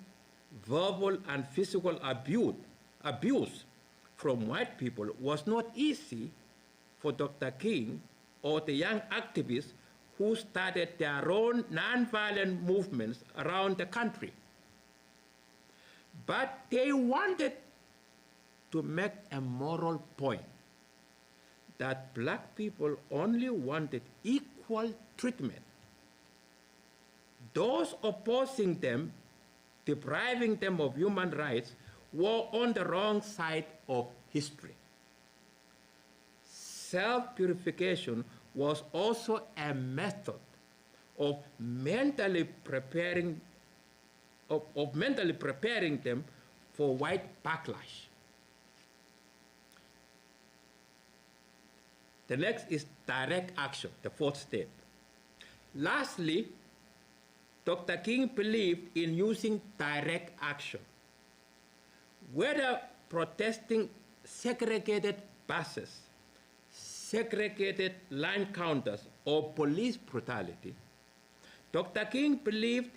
verbal and physical abuse from white people was not easy for Dr. King or the young activists who started their own nonviolent movements around the country. But they wanted to make a moral point that black people only wanted equal treatment. Those opposing them, depriving them of human rights, were on the wrong side of history. Self-purification was also a method of mentally preparing them for white backlash. The next is direct action, the fourth step. Lastly, Dr. King believed in using direct action. Whether protesting segregated buses, segregated line counters, or police brutality, Dr. King believed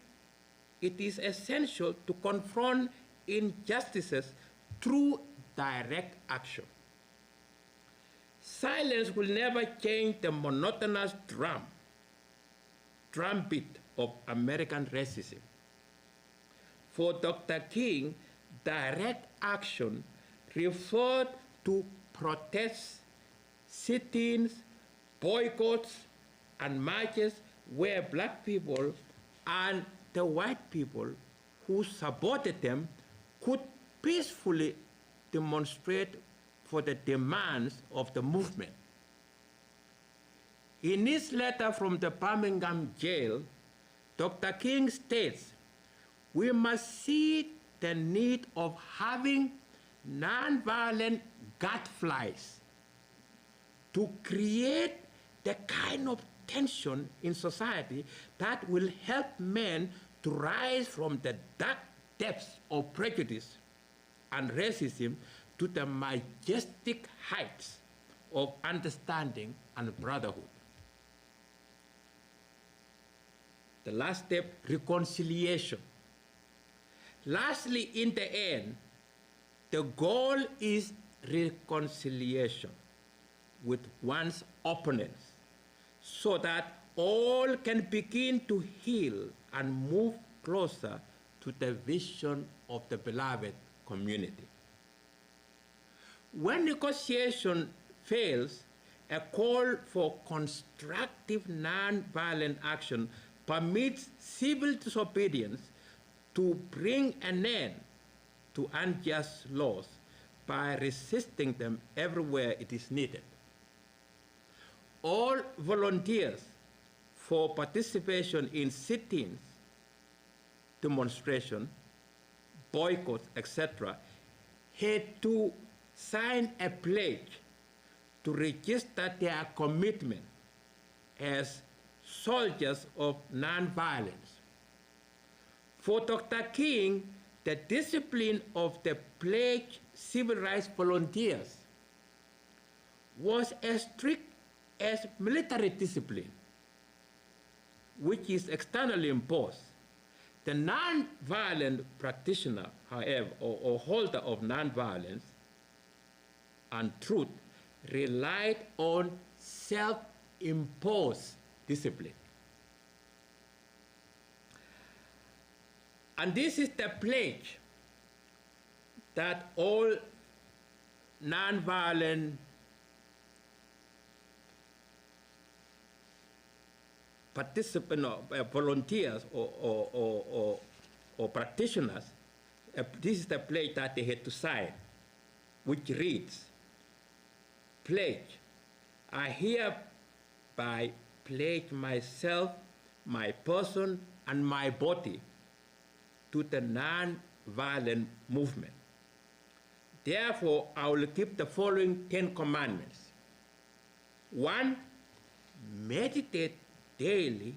it is essential to confront injustices through direct action. Silence will never change the monotonous drumbeat of American racism. For Dr. King, direct action referred to protests, sit-ins, boycotts, and marches where black people and the white people who supported them could peacefully demonstrate for the demands of the movement. In his letter from the Birmingham jail, Dr. King states, "We must see the need of having nonviolent gadflies to create the kind of tension in society that will help men to rise from the dark depths of prejudice and racism to the majestic heights of understanding and brotherhood." The last step, reconciliation. Lastly, in the end, the goal is reconciliation with one's opponents so that all can begin to heal and move closer to the vision of the beloved community. When negotiation fails, a call for constructive nonviolent action permits civil disobedience to bring an end to unjust laws by resisting them everywhere it is needed. All volunteers for participation in sit-ins, demonstration, boycotts, etc., had to sign a pledge to register their commitment as soldiers of nonviolence. For Dr. King, the discipline of the pledged civil rights volunteers was as strict as military discipline, which is externally imposed. The nonviolent practitioner, however, or holder of nonviolence and truth, relied on self-imposed discipline. And this is the pledge that all nonviolent volunteers or practitioners, this is the pledge that they had to sign, which reads, "Pledge, I hereby pledge myself, my person, and my body to the non-violent movement. Therefore, I will keep the following 10 commandments. 1, meditate daily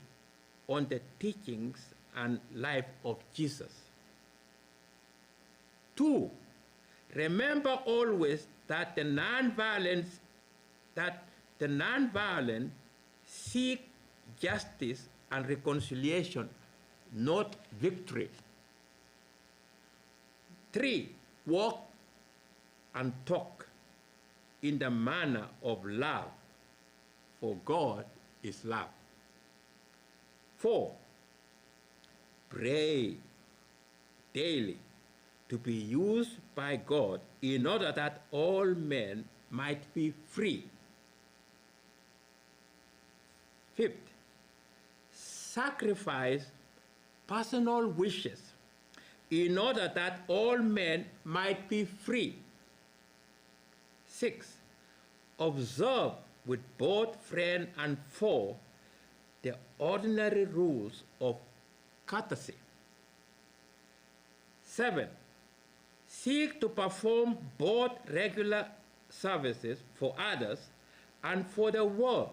on the teachings and life of Jesus. 2, remember always that the non-violent seek justice and reconciliation, not victory. 3, walk and talk in the manner of love, for God is love. 4, pray daily to be used by God in order that all men might be free. Fifth, sacrifice personal wishes in order that all men might be free. Six, observe with both friend and foe the ordinary rules of courtesy. 7, seek to perform both regular services for others and for the world.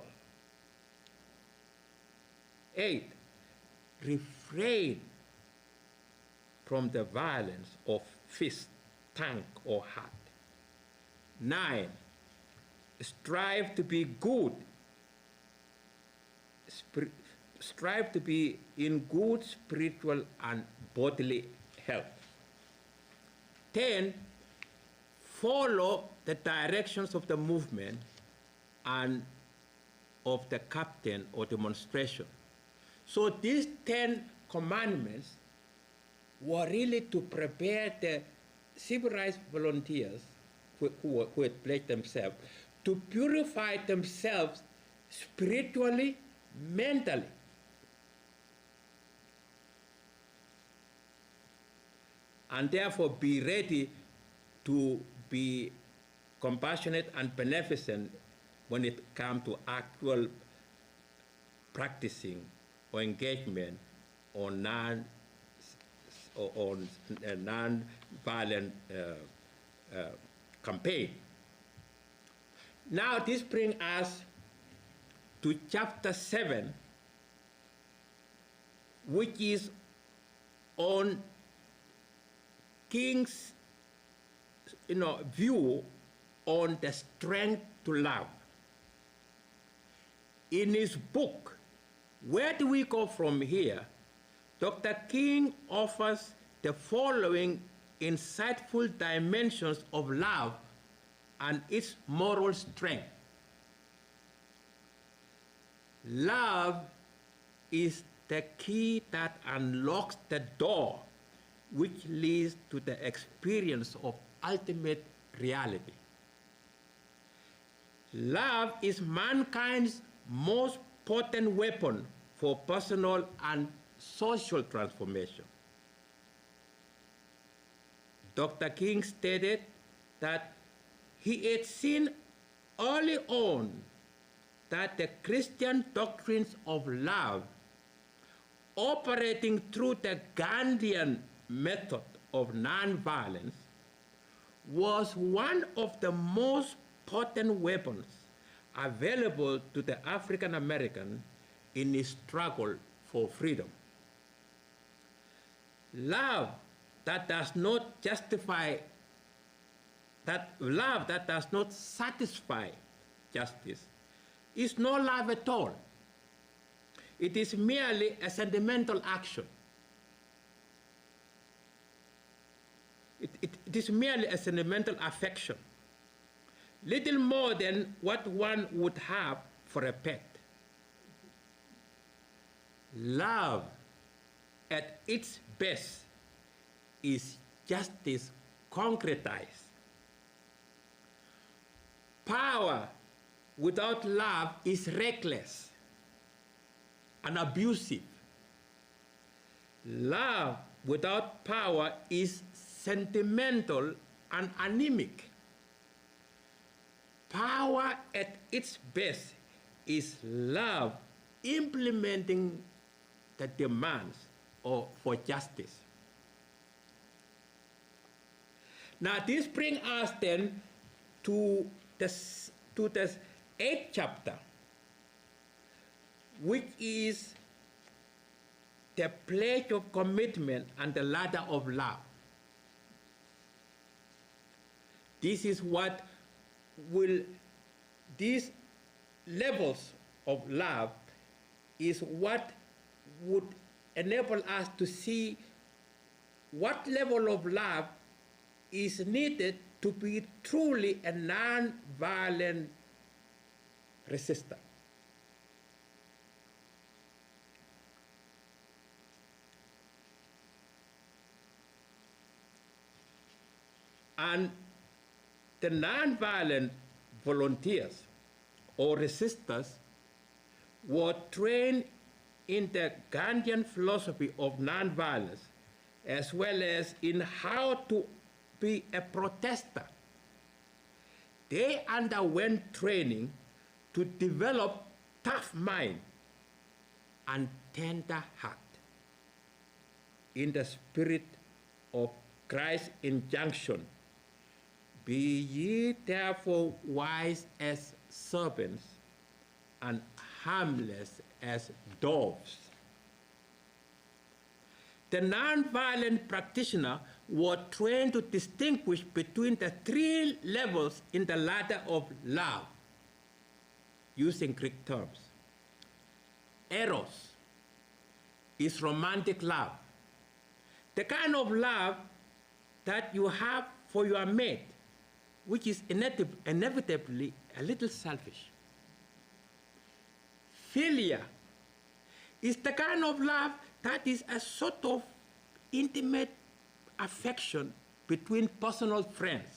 8, refrain from the violence of fist, tongue, or heart. 9, strive to be good. Strive to be in good spiritual and bodily health. 10, follow the directions of the movement and of the captain or demonstration. So these 10 commandments were really to prepare the civil rights volunteers who had pledged themselves to purify themselves spiritually, mentally. And therefore be ready to be compassionate and beneficent when it comes to actual practicing or engagement on non-violent campaign. Now this brings us to chapter 7, which is on King's view on the strength to love. In his book, Where Do We Go From Here?, Dr. King offers the following insightful dimensions of love and its moral strength. Love is the key that unlocks the door which leads to the experience of ultimate reality. Love is mankind's most potent weapon for personal and social transformation. Dr. King stated that he had seen early on that the Christian doctrines of love, operating through the Gandhian method of nonviolence, was one of the most potent weapons available to the African American in his struggle for freedom. Love that does not satisfy justice is no love at all. It is merely a sentimental action. It is merely a sentimental affection, little more than what one would have for a pet. Love at its best is justice concretized. Power without love is reckless and abusive. Love without power is sentimental and anemic. Power at its best is love implementing the demands for justice. Now this brings us then to the 8th chapter, which is the pledge of commitment and the ladder of love. This is what these levels of love is what would enable us to see what level of love is needed to be truly a non-violent resistor. And the nonviolent volunteers or resistors were trained in the Gandhian philosophy of nonviolence, as well as in how to be a protester. They underwent training to develop tough mind and tender heart in the spirit of Christ's injunction, be ye therefore wise as serpents and harmless as doves. The nonviolent practitioner was trained to distinguish between the three levels in the ladder of love, using Greek terms. Eros is romantic love, the kind of love that you have for your mate, which is inevitably a little selfish. Philia is the kind of love that is a sort of intimate affection between personal friends.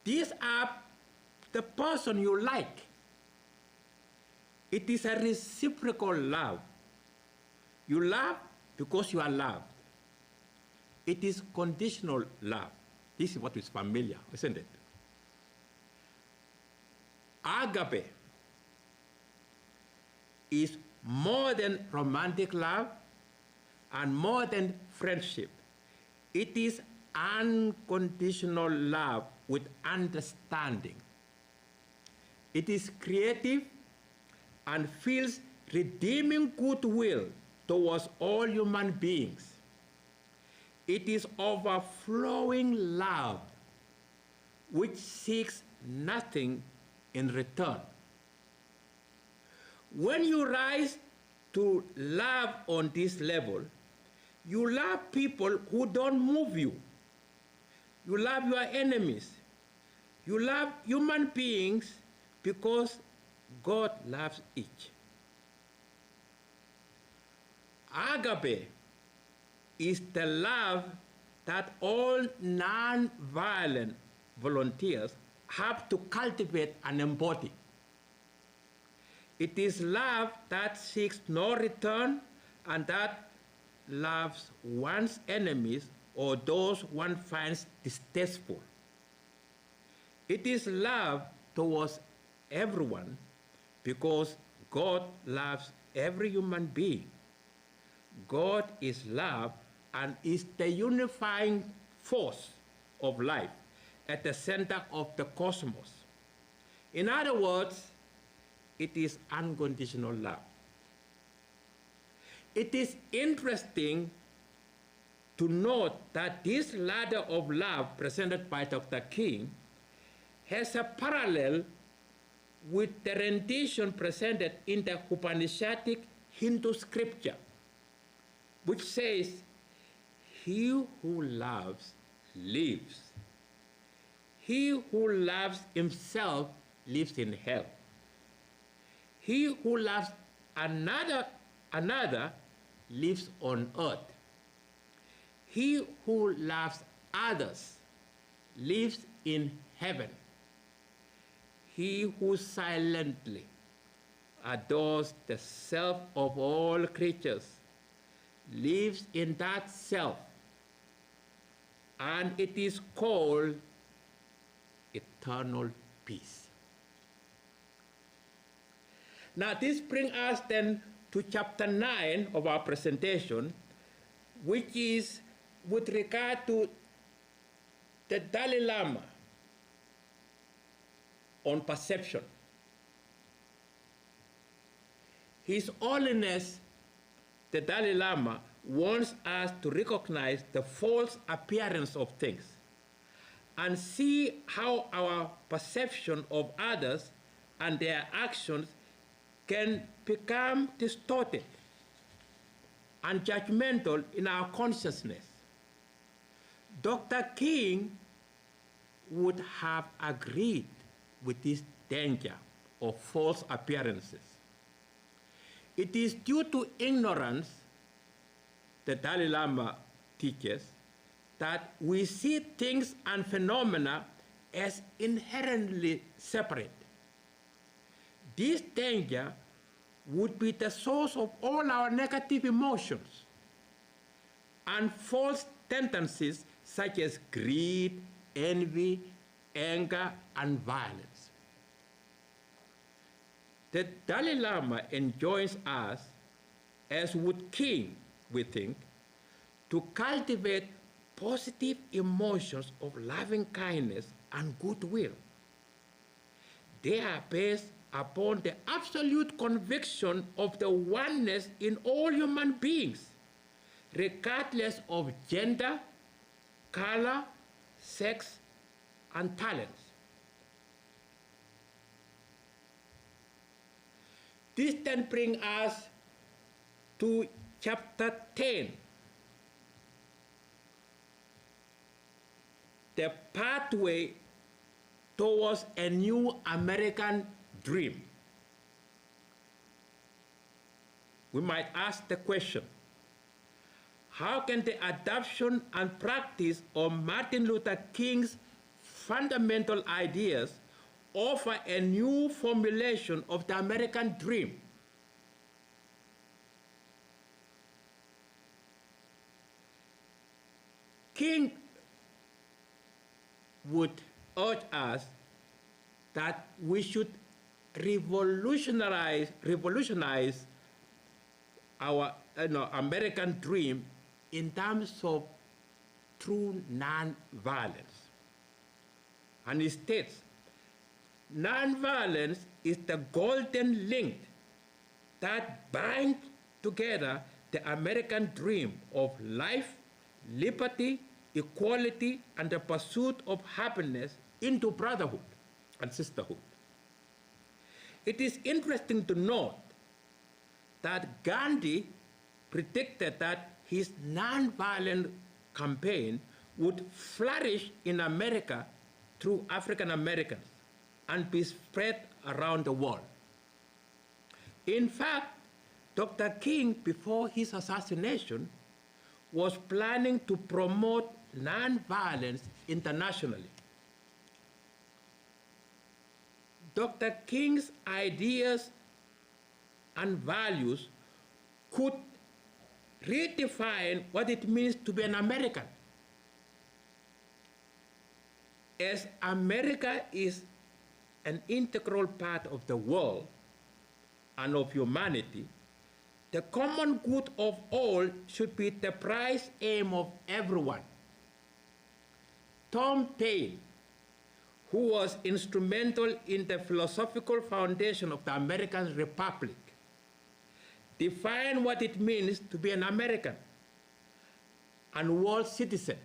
These are the person you like. It is a reciprocal love. You love because you are loved. It is conditional love. This is what is familiar, isn't it? Agape is more than romantic love and more than friendship. It is unconditional love with understanding. It is creative and feels redeeming goodwill towards all human beings. It is overflowing love which seeks nothing in return. When you rise to love on this level, you love people who don't move you. You love your enemies. You love human beings because God loves each. Agape is the love that all non-violent volunteers have to cultivate and embody. It is love that seeks no return and that loves one's enemies or those one finds distasteful. It is love towards everyone because God loves every human being. God is love and is the unifying force of life at the center of the cosmos. In other words, it is unconditional love. It is interesting to note that this ladder of love presented by Dr. King has a parallel with the rendition presented in the Upanishadic Hindu scripture, which says, "He who loves lives. He who loves himself lives in hell. He who loves another lives on earth. He who loves others lives in heaven. He who silently adores the self of all creatures lives in that self, and it is called eternal peace." Now this brings us then to chapter 9 of our presentation, which is with regard to the Dalai Lama on perception. His Holiness, the Dalai Lama, wants us to recognize the false appearance of things and see how our perception of others and their actions can become distorted and judgmental in our consciousness. Dr. King would have agreed with this danger of false appearances. It is due to ignorance, the Dalai Lama teaches, that we see things and phenomena as inherently separate. This danger would be the source of all our negative emotions and false tendencies such as greed, envy, anger, and violence. The Dalai Lama enjoins us, as would King, we think, to cultivate positive emotions of loving kindness and goodwill. They are based upon the absolute conviction of the oneness in all human beings, regardless of gender, color, sex, and talents. This then brings us to chapter 10, the pathway towards a new American dream. We might ask the question, how can the adoption and practice of Martin Luther King's fundamental ideas offer a new formulation of the American dream? King would urge us that we should revolutionize our American dream in terms of true nonviolence. And he states, nonviolence is the golden link that binds together the American dream of life, liberty, equality, and the pursuit of happiness into brotherhood and sisterhood. It is interesting to note that Gandhi predicted that his nonviolent campaign would flourish in America through African Americans and be spread around the world. In fact, Dr. King, before his assassination, was planning to promote nonviolence internationally. Dr. King's ideas and values could redefine what it means to be an American. As America is an integral part of the world and of humanity, the common good of all should be the prize aim of everyone. Tom Paine, who was instrumental in the philosophical foundation of the American Republic, defined what it means to be an American and world citizen.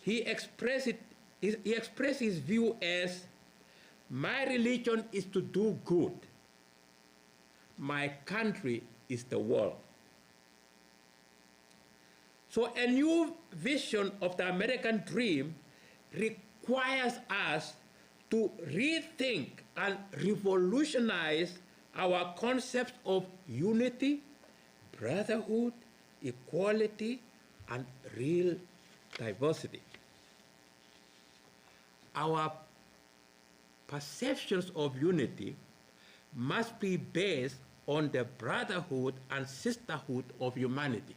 He expressed his view as, my religion is to do good. My country is the world. So a new vision of the American dream requires us to rethink and revolutionize our concepts of unity, brotherhood, equality, and real diversity. Our perceptions of unity must be based on the brotherhood and sisterhood of humanity.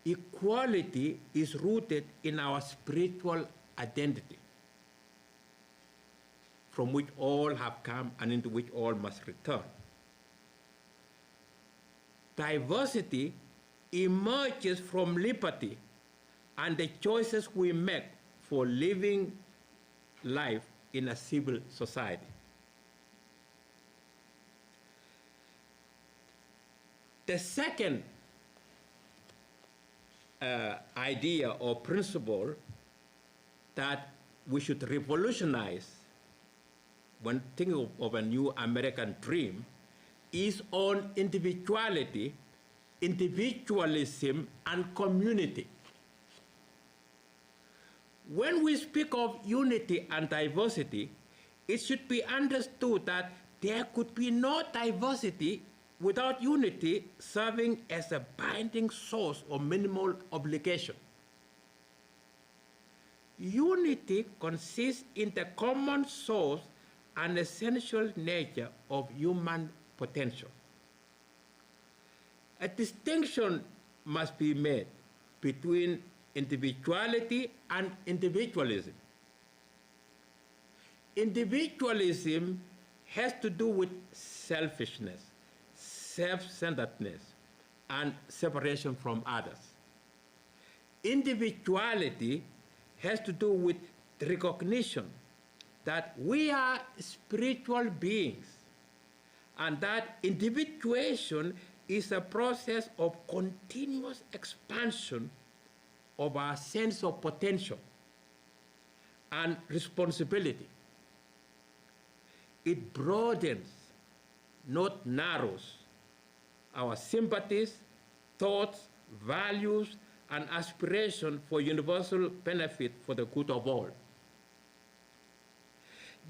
Equality is rooted in our spiritual identity, from which all have come and into which all must return. Diversity emerges from liberty and the choices we make for living life in a civil society. The second idea or principle that we should revolutionize when thinking of a new American dream is on individuality, individualism, and community. When we speak of unity and diversity, it should be understood that there could be no diversity without unity serving as a binding source of minimal obligation. Unity consists in the common source and essential nature of human potential. A distinction must be made between individuality and individualism. Individualism has to do with selfishness, self-centeredness, and separation from others. Individuality has to do with the recognition that we are spiritual beings and that individuation is a process of continuous expansion of our sense of potential and responsibility. It broadens, not narrows, our sympathies, thoughts, values, and aspiration for universal benefit for the good of all.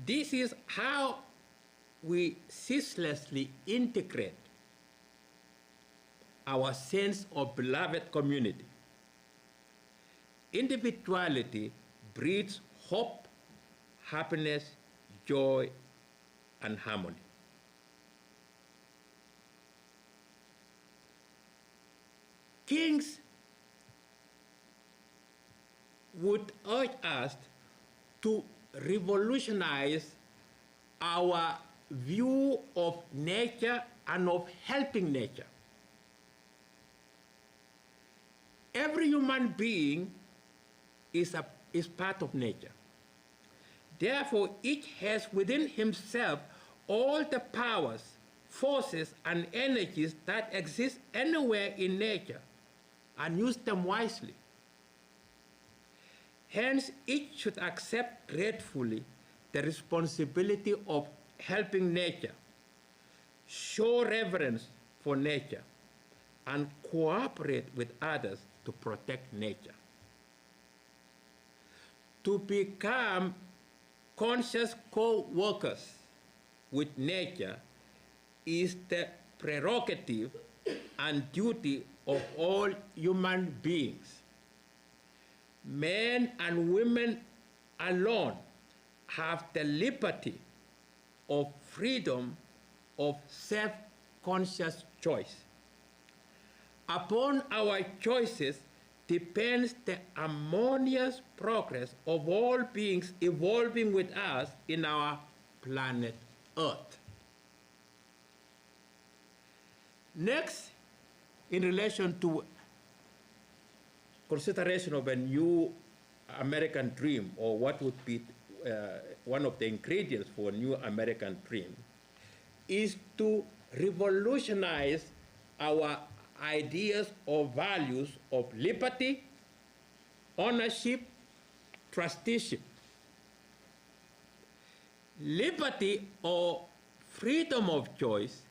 This is how we ceaselessly integrate our sense of beloved community. Individuality breeds hope, happiness, joy, and harmony. Kings would urge us to revolutionize our view of nature and of helping nature. Every human being is part of nature. Therefore, each has within himself all the powers, forces, and energies that exist anywhere in nature, and use them wisely. Hence, each should accept gratefully the responsibility of helping nature, show reverence for nature, and cooperate with others to protect nature. To become conscious co-workers with nature is the prerogative and duty of all human beings. Men and women alone have the liberty of freedom of self-conscious choice. Upon our choices depends the harmonious progress of all beings evolving with us in our planet Earth. Next, in relation to consideration of a new American dream, or what would be one of the ingredients for a new American dream, is to revolutionize our ideas or values of liberty, ownership, trusteeship. Liberty or freedom of choice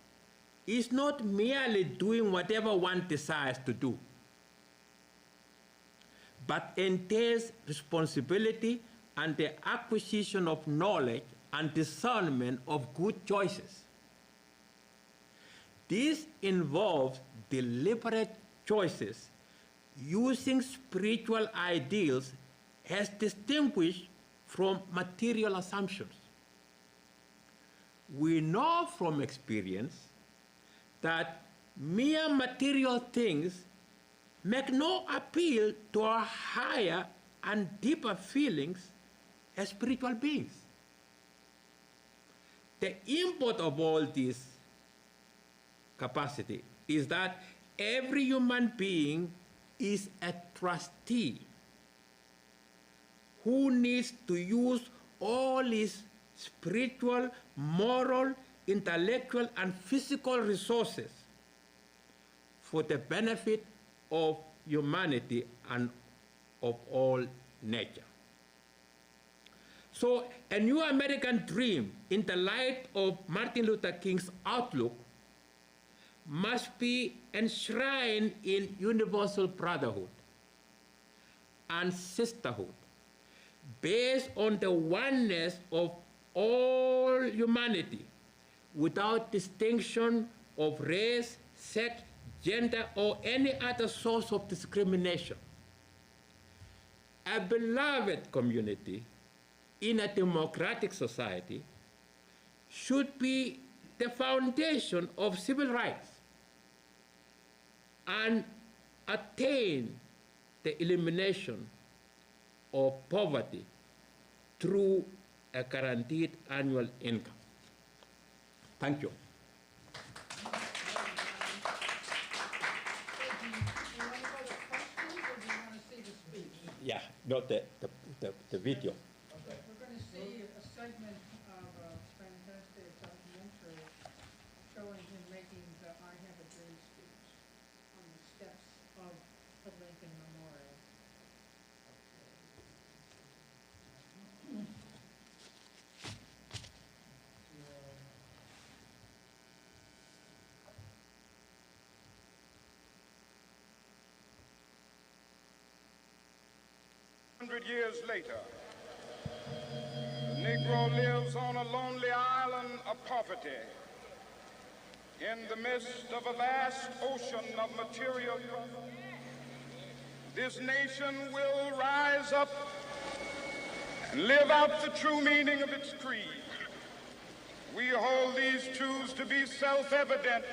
is not merely doing whatever one desires to do, but entails responsibility and the acquisition of knowledge and discernment of good choices. This involves deliberate choices using spiritual ideals as distinguished from material assumptions. We know from experience that mere material things make no appeal to our higher and deeper feelings as spiritual beings. The import of all this capacity is that every human being is a trustee who needs to use all his spiritual, moral, intellectual, and physical resources for the benefit of humanity and of all nature. So a new American dream in the light of Martin Luther King's outlook must be enshrined in universal brotherhood and sisterhood based on the oneness of all humanity without distinction of race, sex, gender, or any other source of discrimination. A beloved community in a democratic society should be the foundation of civil rights and attain the elimination of poverty through a guaranteed annual income. Thank you. Yeah, not the video. Okay. We're going to see a segment of a fantastic documentary showing him making the I Have a Dream speech on the steps of the Lincoln Memorial. 100 years later, the Negro lives on a lonely island of poverty in the midst of a vast ocean of material. This nation will rise up and live out the true meaning of its creed. We hold these truths to be self-evident,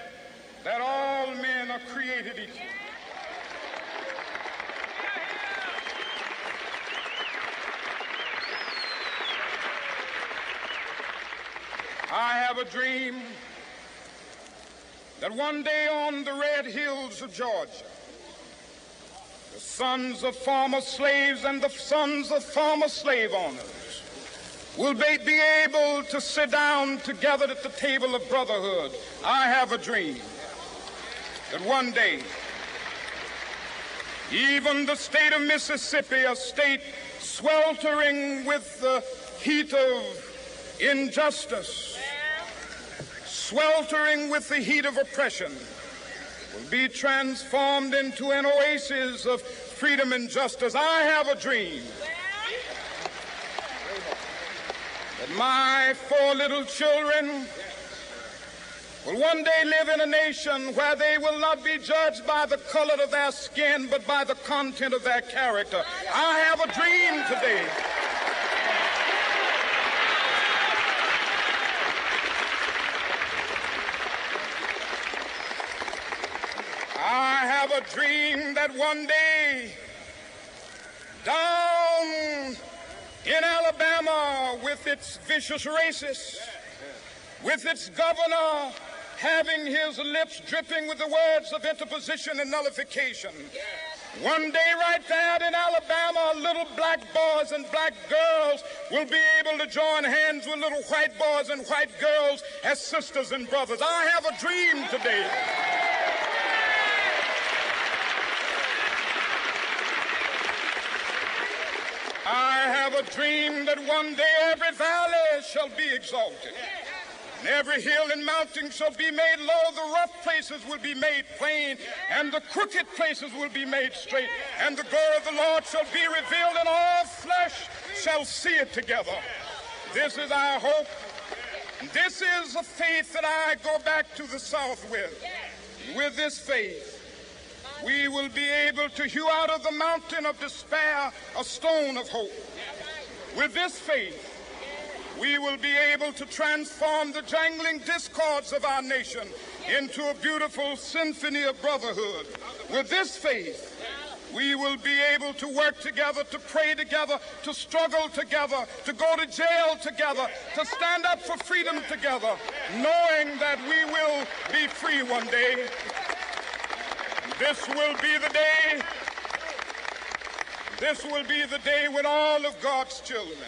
that all men are created equal. I have a dream that one day on the red hills of Georgia, the sons of former slaves and the sons of former slave owners will be able to sit down together at the table of brotherhood. I have a dream that one day, even the state of Mississippi, a state sweltering with the heat of injustice, sweltering with the heat of oppression, will be transformed into an oasis of freedom and justice. I have a dream that my 4 little children will one day live in a nation where they will not be judged by the color of their skin, but by the content of their character. I have a dream today a dream that one day down in Alabama, with its vicious racists, with its governor having his lips dripping with the words of interposition and nullification, one day right there in Alabama, little black boys and black girls will be able to join hands with little white boys and white girls as sisters and brothers. I have a dream today. I have a dream that one day every valley shall be exalted, and every hill and mountain shall be made low. The rough places will be made plain, and the crooked places will be made straight. And the glory of the Lord shall be revealed, and all flesh shall see it together. This is our hope. This is a faith that I go back to the South with. With this faith, we will be able to hew out of the mountain of despair a stone of hope. With this faith, we will be able to transform the jangling discords of our nation into a beautiful symphony of brotherhood. With this faith, we will be able to work together, to pray together, to struggle together, to go to jail together, to stand up for freedom together, knowing that we will be free one day. This will be the day. This will be the day when all of God's children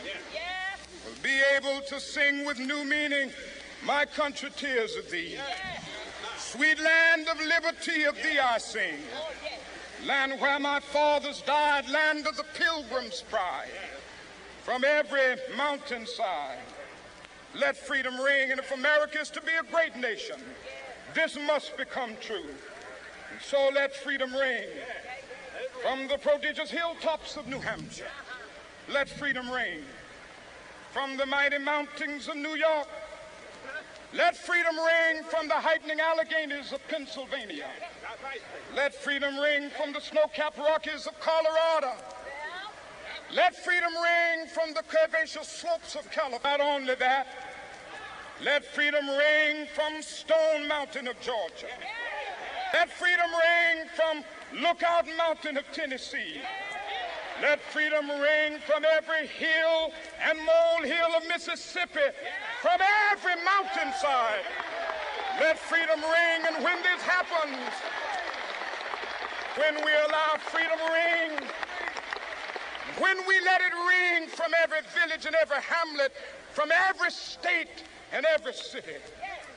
will be able to sing with new meaning, "My country, tears of thee. Sweet land of liberty, of thee I sing. Land where my fathers died, land of the pilgrim's pride. From every mountainside, let freedom ring. And if America is to be a great nation, this must become true. And so let freedom ring. From the prodigious hilltops of New Hampshire, let freedom ring. From the mighty mountains of New York, Let freedom ring from the heightening Alleghenies of Pennsylvania. Let freedom ring from the snow-capped Rockies of Colorado. Let freedom ring from the curvaceous slopes of California. Not only that, let freedom ring from Stone Mountain of Georgia. Let freedom ring from Lookout Mountain of Tennessee. Let freedom ring from every hill and molehill of Mississippi, from every mountainside. Let freedom ring, and when this happens, when we allow freedom ring, when we let it ring from every village and every hamlet, from every state and every city,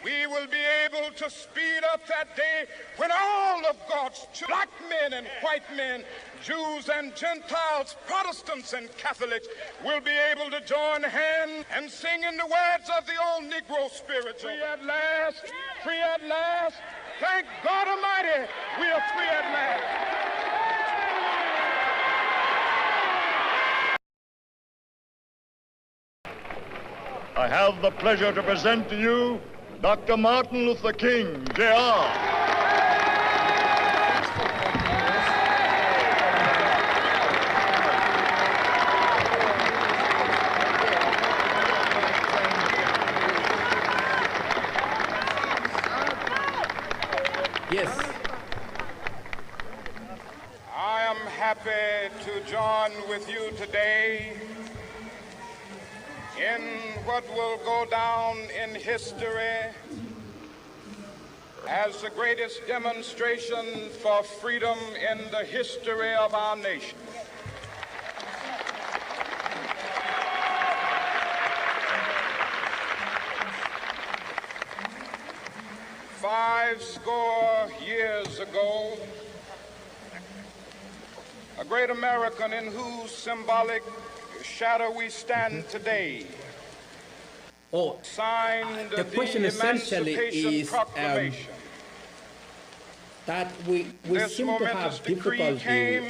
we will be able to speed up that day when all of God's children, black men and white men, Jews and Gentiles, Protestants and Catholics, will be able to join hands and sing in the words of the old Negro spiritual. Free at last, free at last. Thank God Almighty, we are free at last. I have the pleasure to present to you Dr. Martin Luther King, Jr. Yes. I am happy to join with you today in what will go down in history as the greatest demonstration for freedom in the history of our nation. Five score years ago, a great American in whose symbolic shadow we stand today signed the question essentially is that we seem to have difficulty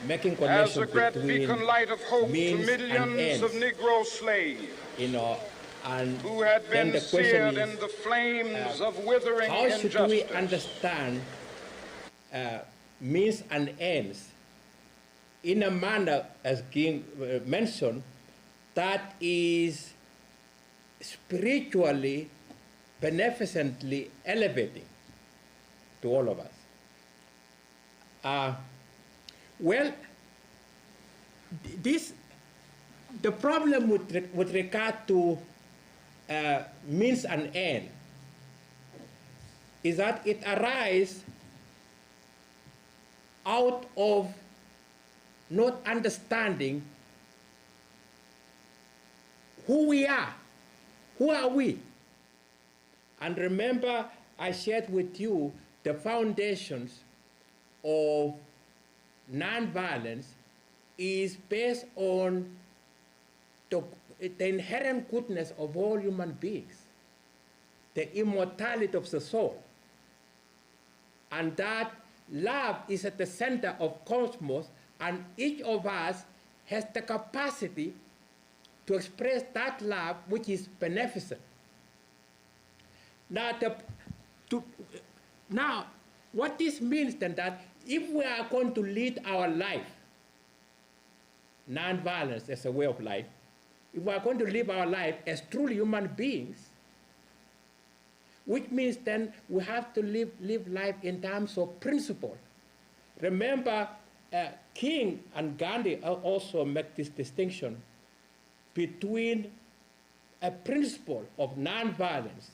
making connection between light of hope means to millions and ends, of Negro slaves, and who had then been the question seared in the flames of withering how should we injustice. understand means and ends in a manner, as King mentioned, that is spiritually, beneficently elevating to all of us. Well, the problem with regard to means and end is that it arises out of not understanding who we are. Who are we? And remember, I shared with you the foundations of nonviolence is based on the inherent goodness of all human beings, the immortality of the soul, and that love is at the center of cosmos, and each of us has the capacity to express that love which is beneficent. Now, what this means then that if we are going to lead our life, nonviolence as a way of life, if we are going to live our life as truly human beings, which means then we have to live life in terms of principle. Remember, King and Gandhi also make this distinction between a principle of nonviolence,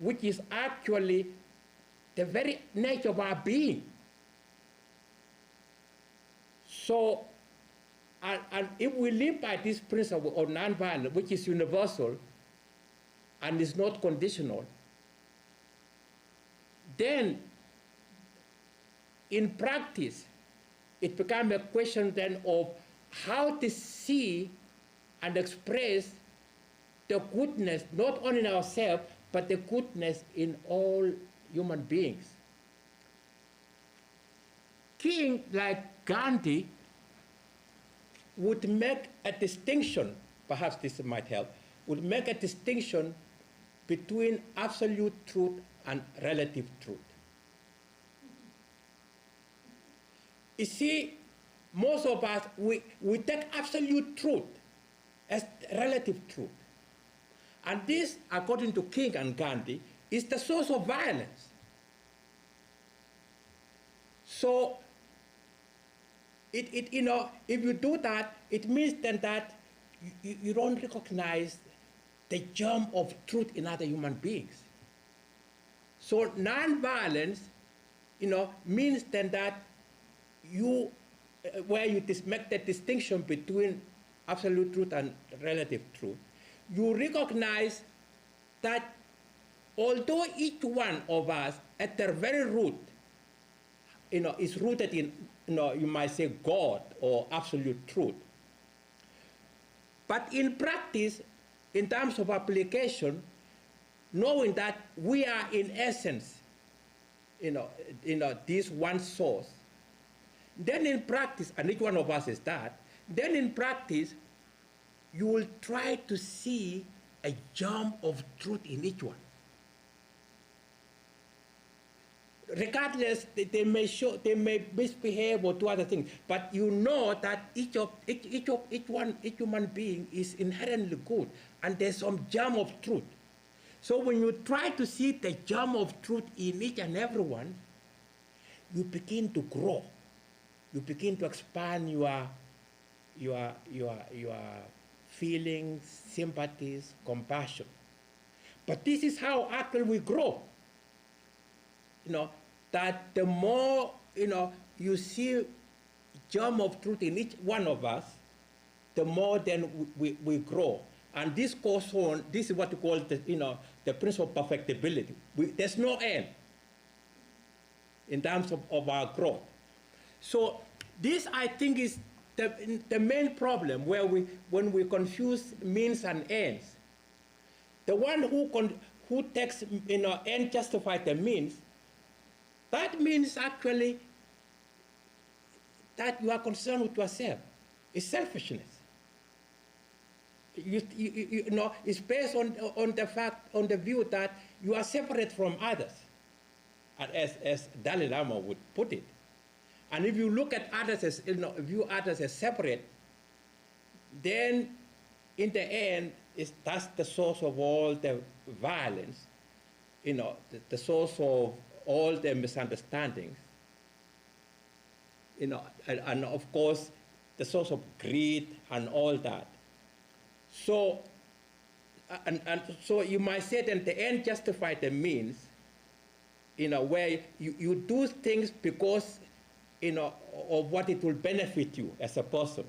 which is actually the very nature of our being. So, and if we live by this principle of nonviolence, which is universal and is not conditional, then in practice, it becomes a question then of how to see and express the goodness, not only in ourselves, but the goodness in all human beings. King, like Gandhi, would make a distinction, perhaps this might help, would make a distinction between absolute truth and relative truth. You see, most of us, we take absolute truth as relative truth. And this, according to King and Gandhi, is the source of violence. So, if you do that, it means then that you don't recognize the germ of truth in other human beings. So nonviolence, means then that where you make the distinction between absolute truth and relative truth, you recognize that although each one of us at their very root, is rooted in, you might say God or absolute truth. But in practice, in terms of application, knowing that we are in essence, this one source, then in practice, and each one of us is that, then in practice, you will try to see a germ of truth in each one. Regardless, they may misbehave or do other things, but you know that each human being is inherently good, and there's some germ of truth. So when you try to see the germ of truth in each and every one, you begin to grow. You begin to expand your feelings, sympathies, compassion. But this is how actually we grow. That the more, you see germ of truth in each one of us, the more then we grow. And this goes on, this is what we call the principle of perfectibility. There's no end in terms of our growth. So this, I think, is the main problem when we confuse means and ends. The one who takes, end justify the means, that means actually that you are concerned with yourself. It's selfishness. It's based on the view that you are separate from others, as Dalai Lama would put it. And if you look at others as, view others as separate, then in the end, that's the source of all the violence, the source of all the misunderstandings, and of course, the source of greed and all that. So, and so you might say that the end justifies the means, where you do things because, of what it will benefit you as a person,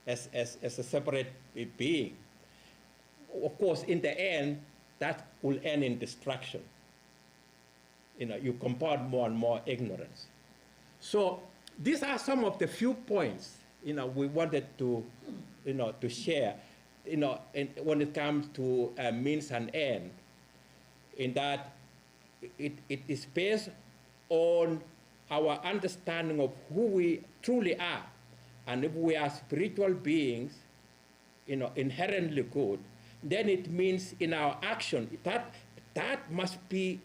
as a separate being. Of course, in the end, that will end in destruction. You compound more and more ignorance. So these are some of the few points, we wanted to, to share, when it comes to means and end, in that it is based on our understanding of who we truly are. And if we are spiritual beings, inherently good, then it means in our action, that must be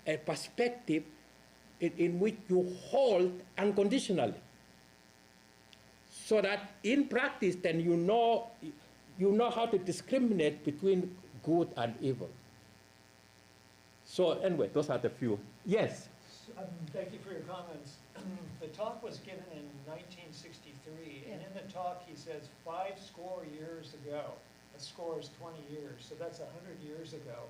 a perspective in which you hold unconditionally. So that in practice, then you know how to discriminate between good and evil. So anyway, those are the few. Yes? Thank you for your comments. The talk was given in 1963, and in the talk he says 50 years ago. A score is 20 years, so that's 100 years ago,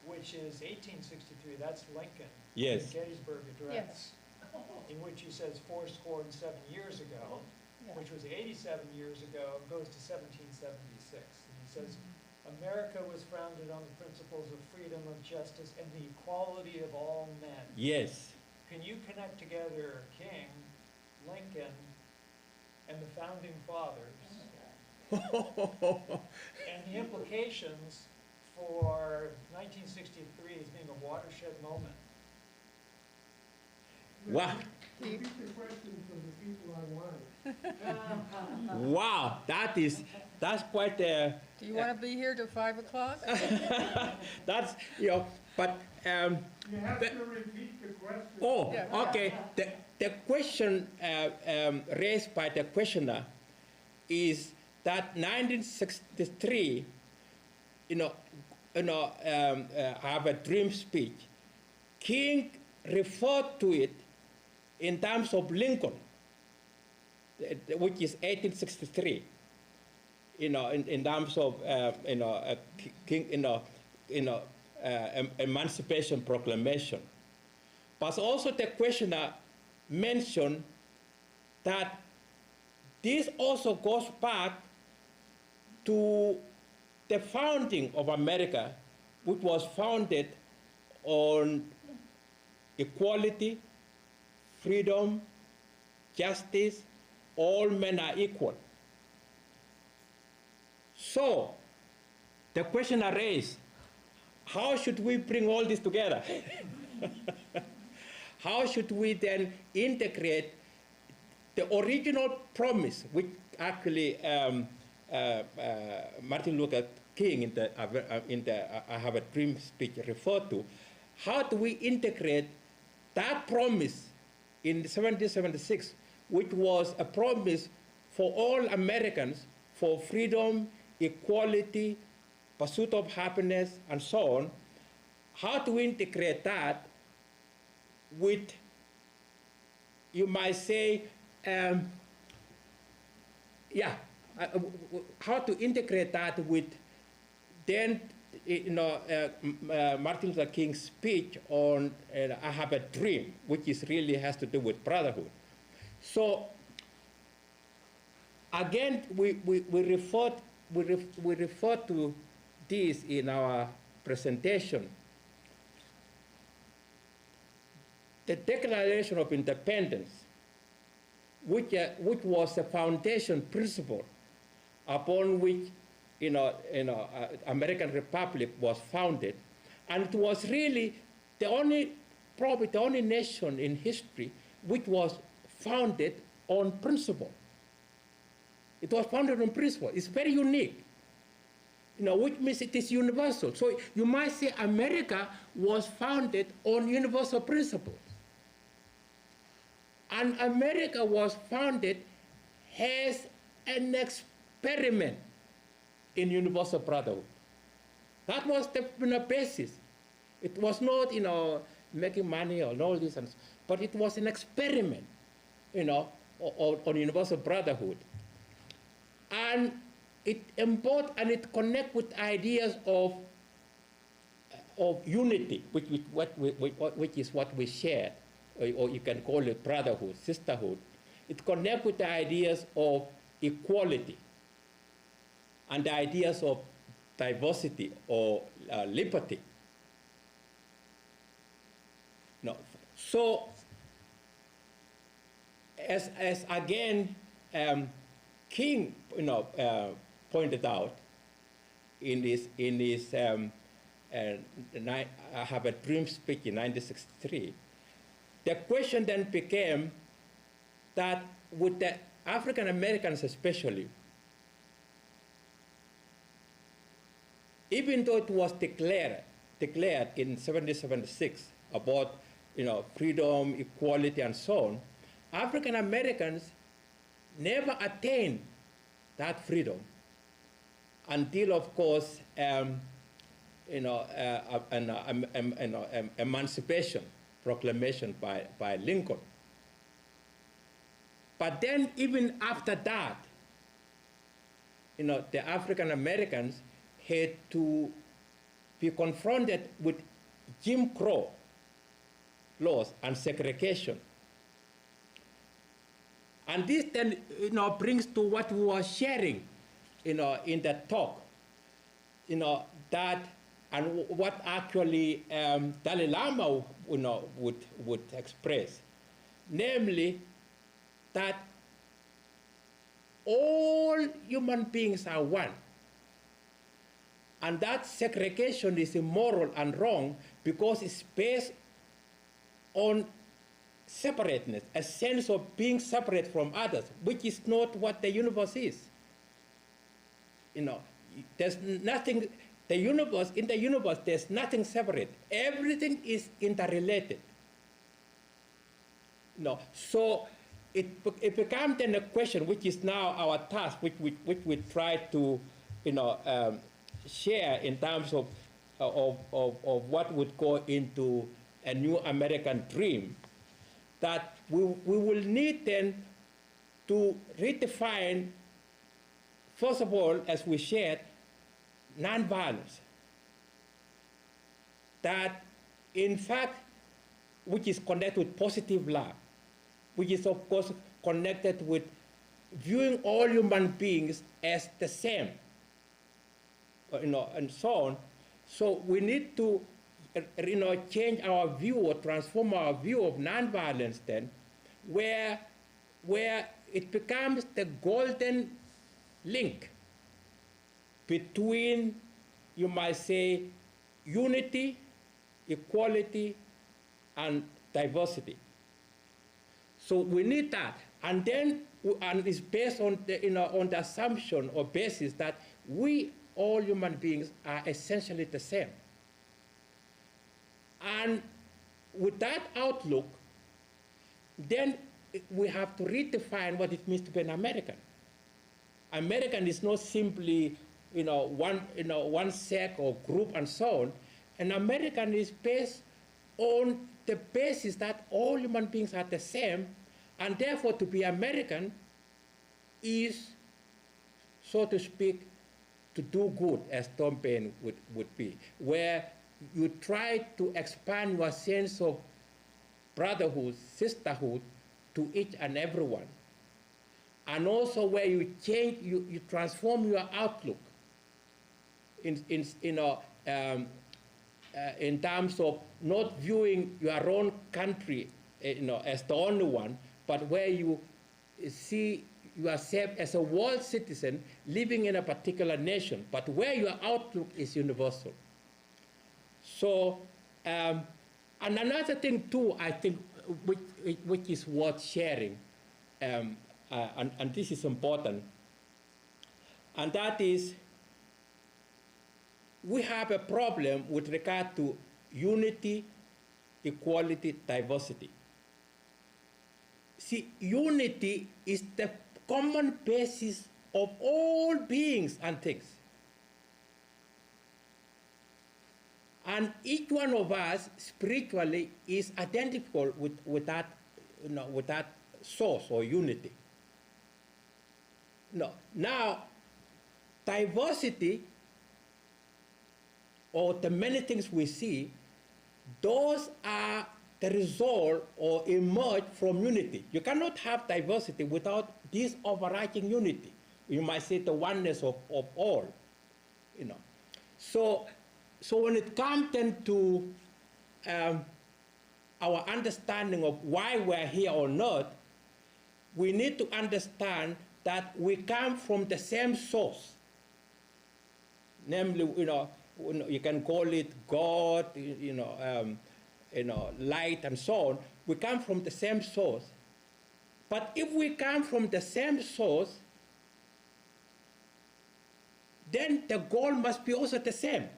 which is 1863. That's Lincoln. Yes. The Gettysburg Address, in which he says 7 years ago, which was 87 years ago, goes to 1776. And he says, America was founded on the principles of freedom, of justice, and the equality of all men. Yes. Can you connect together King, Lincoln, and the founding fathers, and the implications for 1963 as being a watershed moment? Wow. Repeat the question for the people online. Wow, that's quite a, Do you want to be here till 5 o'clock? that's, but, You have but- to repeat the question. oh, Yeah. okay. The question raised by the questioner is that 1963, have a dream speech. King referred to it in terms of Lincoln, which is 1863. In terms of King, Emancipation Proclamation. But also the questioner mentioned that this also goes back to the founding of America, which was founded on equality, freedom, justice, all men are equal. So, the question I raised, how should we bring all this together? How should we then integrate the original promise, which actually Martin Luther King in the I Have a Dream speech referred to? How do we integrate that promise in 1776, which was a promise for all Americans for freedom, equality, pursuit of happiness, and so on? How do we integrate that with, you might say, how to integrate that with then, Martin Luther King's speech on I Have a Dream, which is really has to do with brotherhood. So again, we refer to this in our presentation. The Declaration of Independence, which was the foundation principle upon which American Republic was founded, and it was really probably the only nation in history which was founded on principle. It was founded on principle. It's very unique, which means it is universal. So you might say America was founded on universal principles. And America was founded as an experiment in universal brotherhood. That was the basis. It was not, making money or all this, but it was an experiment, on universal brotherhood. And it embodied and it connects with ideas of unity, which is what we share, or you can call it brotherhood, sisterhood. It connects with the ideas of equality and the ideas of diversity or liberty. No. So, as again, King, pointed out in his I Have a Dream speech in 1963, the question then became that with the African Americans especially, even though it was declared in 1776 about freedom, equality, and so on, African Americans never attained that freedom until, of course, Emancipation Proclamation by Lincoln. But then, even after that, the African Americans had to be confronted with Jim Crow laws and segregation. And this then, brings to what we were sharing, in the talk, that, and what actually Dalai Lama, would express, namely that all human beings are one, and that segregation is immoral and wrong because it's based on separateness, a sense of being separate from others, which is not what the universe is. There's nothing, in the universe, there's nothing separate. Everything is interrelated. So it becomes then a question, which is now our task, which we try to, share in terms of what would go into a new American dream, that we will need then to redefine, first of all, as we shared, nonviolence. That, in fact, which is connected with positive love, which is, of course, connected with viewing all human beings as the same, and so on. So we need to, change our view or transform our view of nonviolence then, where it becomes the golden link between, you might say, unity, equality, and diversity. So we need that, and then it's based on on the assumption or basis that we, all human beings, are essentially the same. And with that outlook, then we have to redefine what it means to be an American. American is not simply one sect or group and so on. An American is based on the basis that all human beings are the same, and therefore to be American is, so to speak, to do good, as Tom Paine would be, where you try to expand your sense of brotherhood, sisterhood to each and everyone. And also where you change, you transform your outlook in terms of not viewing your own country as the only one, but where you see yourself as a world citizen living in a particular nation, but where your outlook is universal. So, and another thing too, I think, which is worth sharing, and this is important, and that is, we have a problem with regard to unity, equality, diversity. See, unity is the common basis of all beings and things. And each one of us spiritually is identical with that, with that source or unity. Now, diversity, or the many things we see, those are the result or emerge from unity. You cannot have diversity without this overarching unity. You might say the oneness of all. So when it comes then to our understanding of why we're here on earth, we need to understand that we come from the same source. Namely, you can call it God, light and so on. We come from the same source. But if we come from the same source, then the goal must be also the same,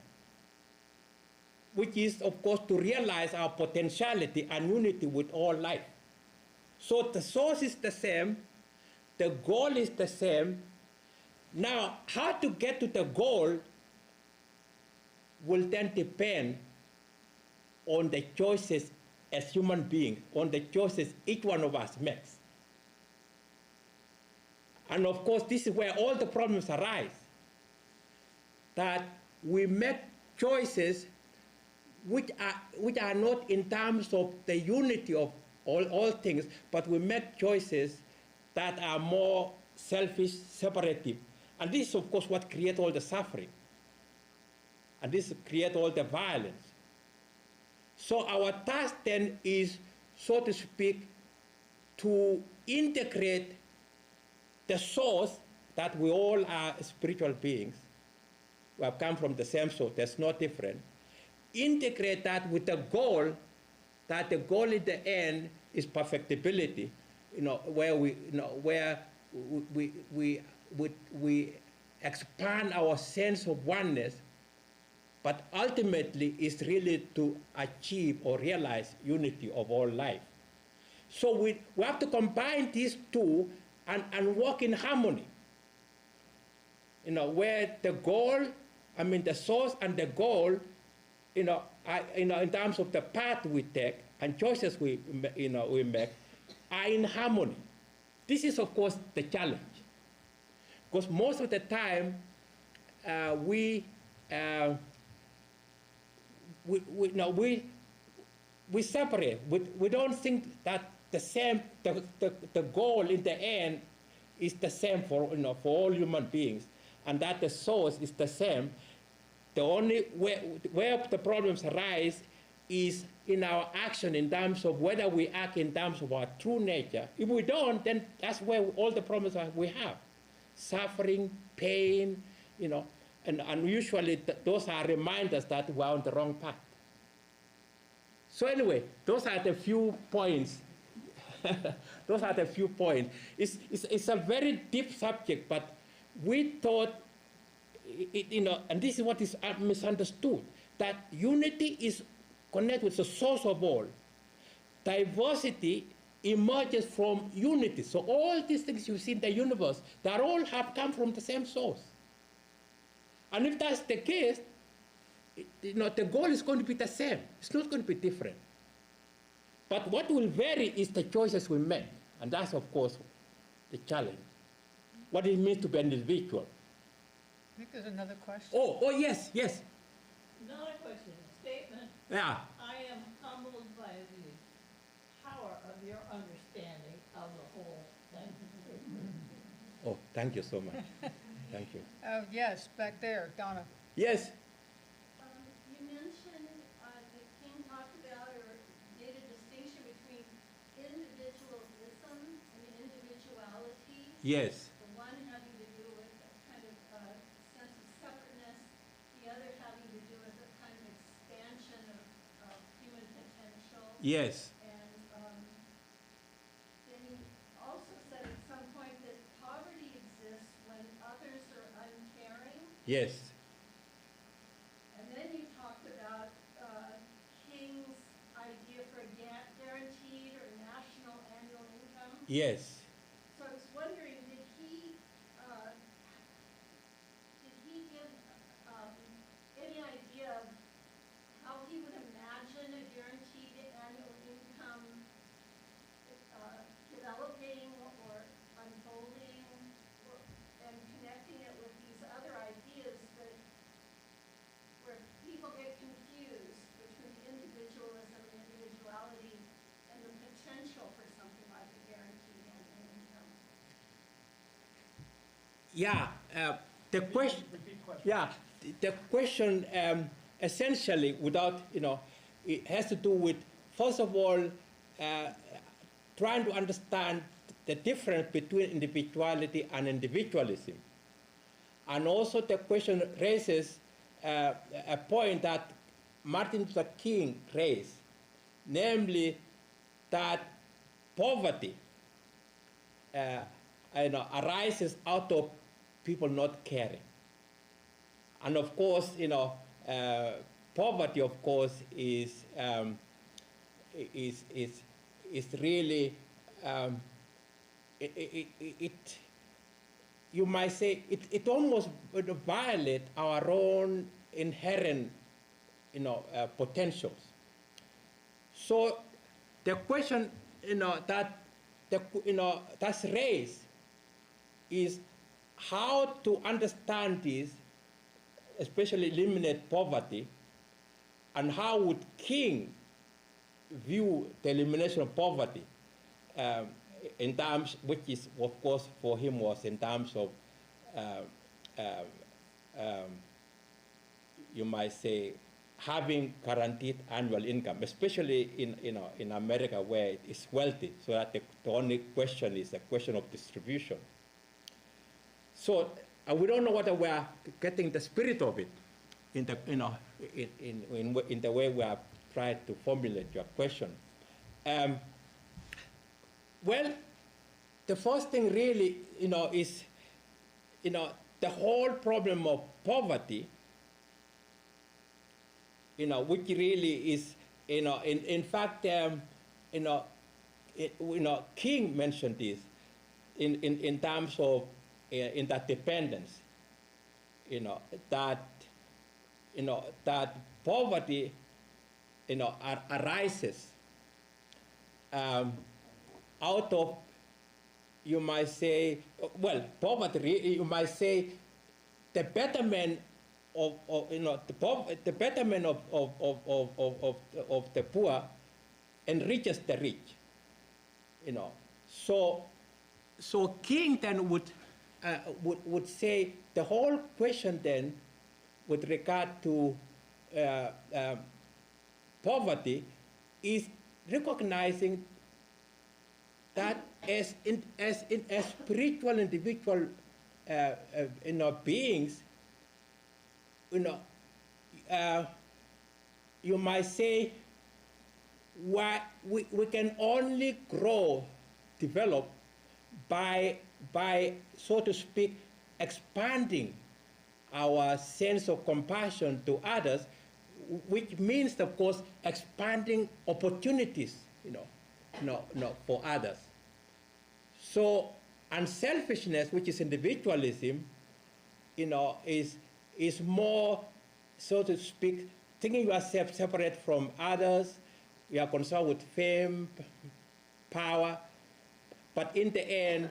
which is, of course, to realize our potentiality and unity with all life. So the source is the same, the goal is the same. Now, how to get to the goal will then depend on the choices as human beings, on the choices each one of us makes. And of course, this is where all the problems arise, that we make choices which are not in terms of the unity of all things, but we make choices that are more selfish, separative. And this is, of course, what creates all the suffering. And this creates all the violence. So our task then is, so to speak, to integrate the source, that we all are spiritual beings. We have come from the same source, there's no difference. Integrate that with the goal that the goal in the end is perfectibility, where we expand our sense of oneness, but ultimately is really to achieve or realize unity of all life. So we have to combine these two and work in harmony. Where the goal, the source and the goal, in terms of the path we take and choices we make, are in harmony. This is, of course, the challenge. Because most of the time, we separate. We don't think that the goal in the end is the same for all human beings, and that the source is the same. The only where the problems arise is in our action, in terms of whether we act in terms of our true nature. If we don't, then that's where all the problems we have. Suffering, pain, and usually those are reminders that we're on the wrong path. So anyway, those are the few points. Those are the few points. It's a very deep subject, but we thought, and this is what is misunderstood, that unity is connected with the source of all. Diversity emerges from unity. So all these things you see in the universe, they all have come from the same source. And if that's the case, the goal is going to be the same. It's not going to be different. But what will vary is the choices we make. And that's, of course, the challenge. What it means to be an individual. I think there's another question. Oh, yes. Not a question, a statement. Yeah. I am humbled by the power of your understanding of the whole thing. Oh, thank you so much. Thank you. Yes, back there, Donna. Yes. You mentioned that King talked about or made a distinction between individualism and individuality. Yes. The one having to do with a kind of sense of separateness, the other having to do with a kind of expansion of human potential. Yes. And then he also said at some point that poverty exists when others are uncaring. Yes. And then you talked about King's idea for a guaranteed or national annual income. Yes. So I was wondering, did he give any idea of how he would imagine a guaranteed annual income developing or unfolding, and connecting it with these other ideas that where people get confused between individualism and individuality and the potential for something like a guaranteed annual income? Yeah. The question. Repeat question. Yeah. The question essentially, without it has to do with, first of all, trying to understand the difference between individuality and individualism. And also the question raises a point that Martin Luther King raised, namely that poverty arises out of people not caring. And of course, poverty, of course, is really you might say it almost violates our own inherent potentials. So the question that's raised is how to understand this, especially eliminate poverty, and how would King view the elimination of poverty in terms, which is, of course, for him was in terms of, you might say, having guaranteed annual income, especially in America where it is wealthy, so that the only question is a question of distribution. So we don't know whether we are getting the spirit of it in the way we are try to formulate your question. Well, the first thing really, is, the whole problem of poverty, which really is, in fact, King mentioned this in terms of interdependence, that poverty, arises out of, you might say, well, poverty, you might say, the betterment of the betterment of the poor enriches the rich, So King then would say the whole question then, with regard to poverty, is recognizing that as spiritual individual beings, you might say, we can only grow, develop by, so to speak, expanding our sense of compassion to others, which means, of course, expanding opportunities, for others. So unselfishness, which is individualism, is more, so to speak, thinking yourself separate from others. We are concerned with fame, power, but in the end,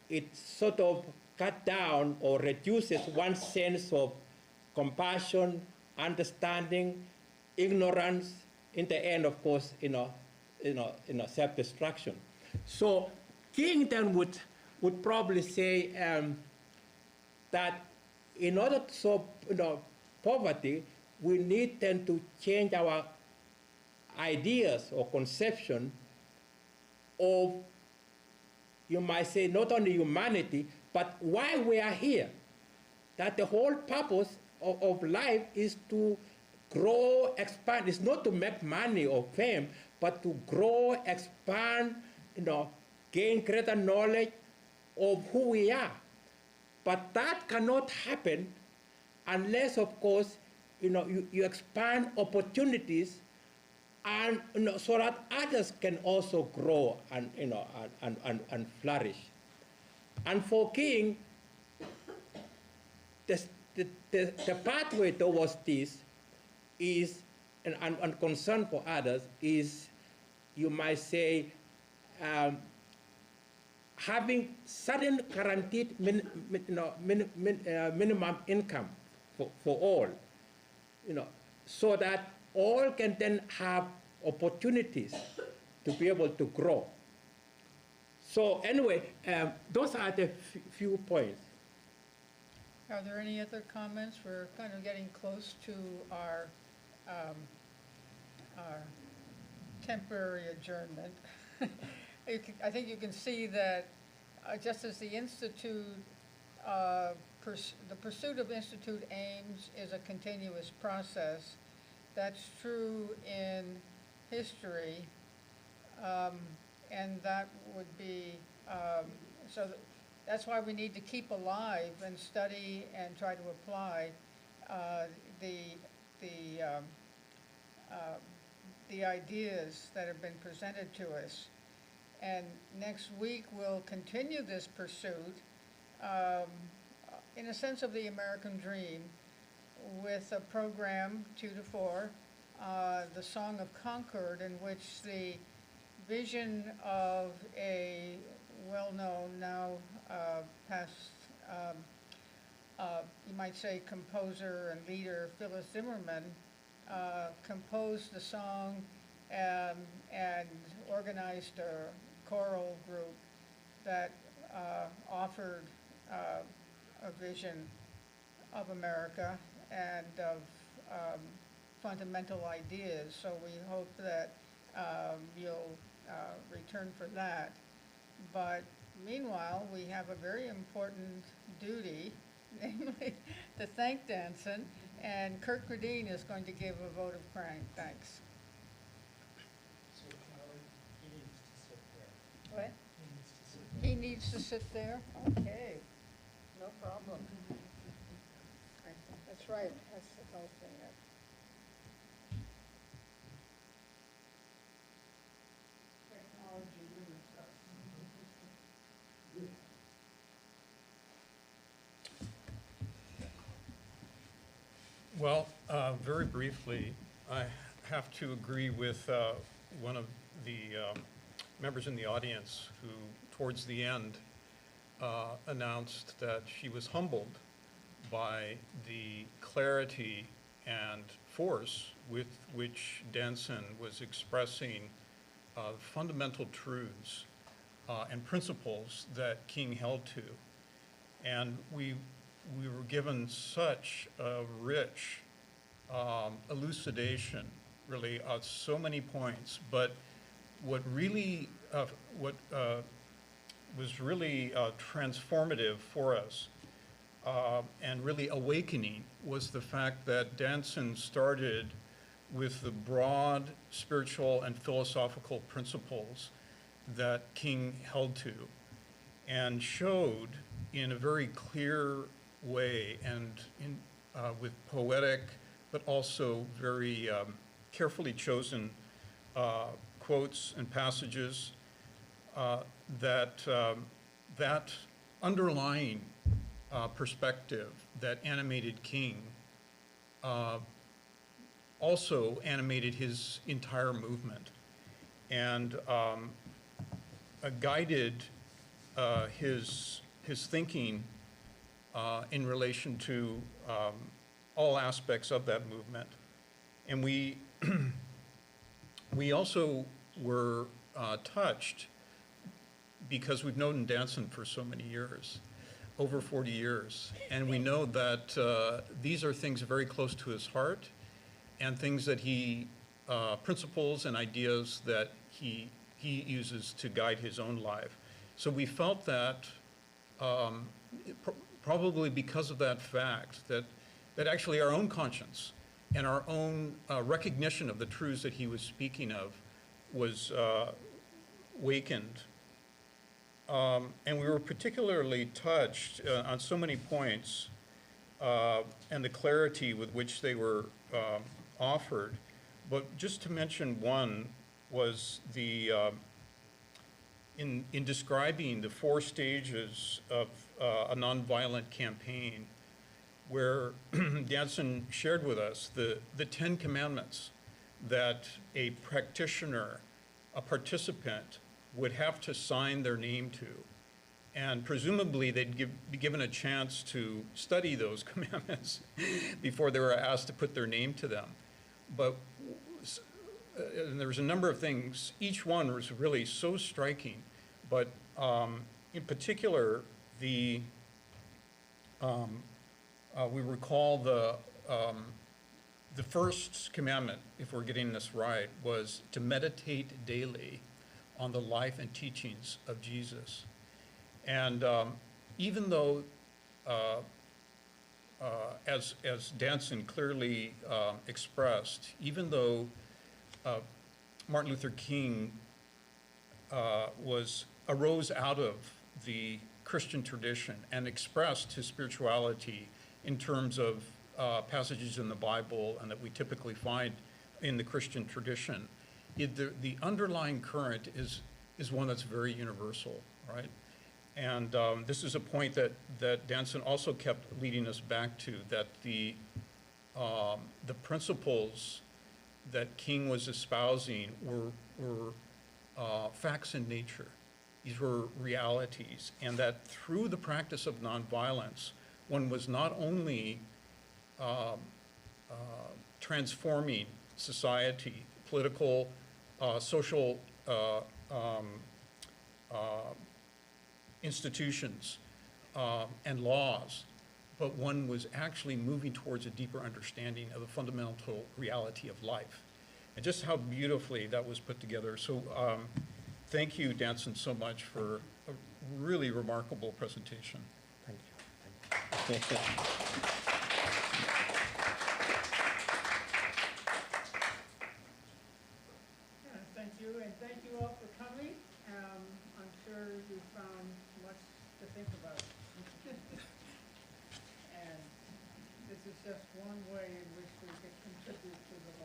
it sort of cut down or reduces one's sense of compassion, understanding, ignorance, in the end, of course, self-destruction. So King then would probably say that in order to solve poverty, we need then to change our ideas or conception of, you might say, not only humanity, but why we are here. That the whole purpose of life is to grow, expand. It's not to make money or fame, but to grow, expand, gain greater knowledge of who we are. But that cannot happen unless, of course, you expand opportunities, and so that others can also grow and and flourish. And for King, the pathway towards this is, and concern for others is, you might say, having certain guaranteed minimum income for all, so that all can then have opportunities to be able to grow. So anyway, those are the few points. Are there any other comments? We're kind of getting close to our temporary adjournment. I think you can see that just as the Institute, the pursuit of Institute aims is a continuous process. That's true in history, and that would be, that's why we need to keep alive and study and try to apply the ideas that have been presented to us. And next week we'll continue this pursuit, in a sense, of the American dream, with a program 2 to 4, the Song of Concord, in which the vision of a well-known, now past, you might say, composer and leader, Phyllis Zimmerman, composed the song and organized a choral group that offered a vision of America and of fundamental ideas. So we hope that you'll return for that. But meanwhile, we have a very important duty, namely to thank Danson, and Kurt Gradine is going to give a vote of thanks. needs to sit there? Okay, no problem. That's right, that's the whole thing. Technology limits us. Well, very briefly, I have to agree with one of the members in the audience who, towards the end, announced that she was humbled by the clarity and force with which Danson was expressing fundamental truths and principles that King held to. And we were given such a rich elucidation, really, of so many points. But what really, was really transformative for us and really awakening was the fact that Danson started with the broad spiritual and philosophical principles that King held to, and showed in a very clear way and with poetic but also very carefully chosen quotes and passages that underlying perspective that animated King also animated his entire movement and guided his thinking in relation to all aspects of that movement. And we also were touched because we've known Danson for so many years, over 40 years, and we know that these are things very close to his heart and things that he, principles and ideas that he uses to guide his own life. So we felt that probably because of that fact, that actually our own conscience and our own recognition of the truths that he was speaking of was wakened. And we were particularly touched on so many points and the clarity with which they were offered. But just to mention one was the, in describing the 4 stages of a nonviolent campaign, where Danson shared with us the 10 commandments that a practitioner, a participant, would have to sign their name to. And presumably they'd be given a chance to study those commandments before they were asked to put their name to them. But and there was a number of things. Each one was really so striking. But in particular, we recall the first commandment, if we're getting this right, was to meditate daily on the life and teachings of Jesus. And even though, as Danson clearly expressed, even though Martin Luther King arose out of the Christian tradition and expressed his spirituality in terms of passages in the Bible and that we typically find in the Christian tradition, the underlying current is one that's very universal, right? And this is a point that Danson also kept leading us back to, that the principles that King was espousing were facts in nature. These were realities, and that through the practice of nonviolence, one was not only transforming society, political, social institutions and laws, but one was actually moving towards a deeper understanding of the fundamental reality of life. And just how beautifully that was put together. So thank you, Danson, so much for a really remarkable presentation. Thank you. Thank you. Yeah, thank you, and thank you all for coming. I'm sure you found much to think about it. And this is just one way in which we could contribute to the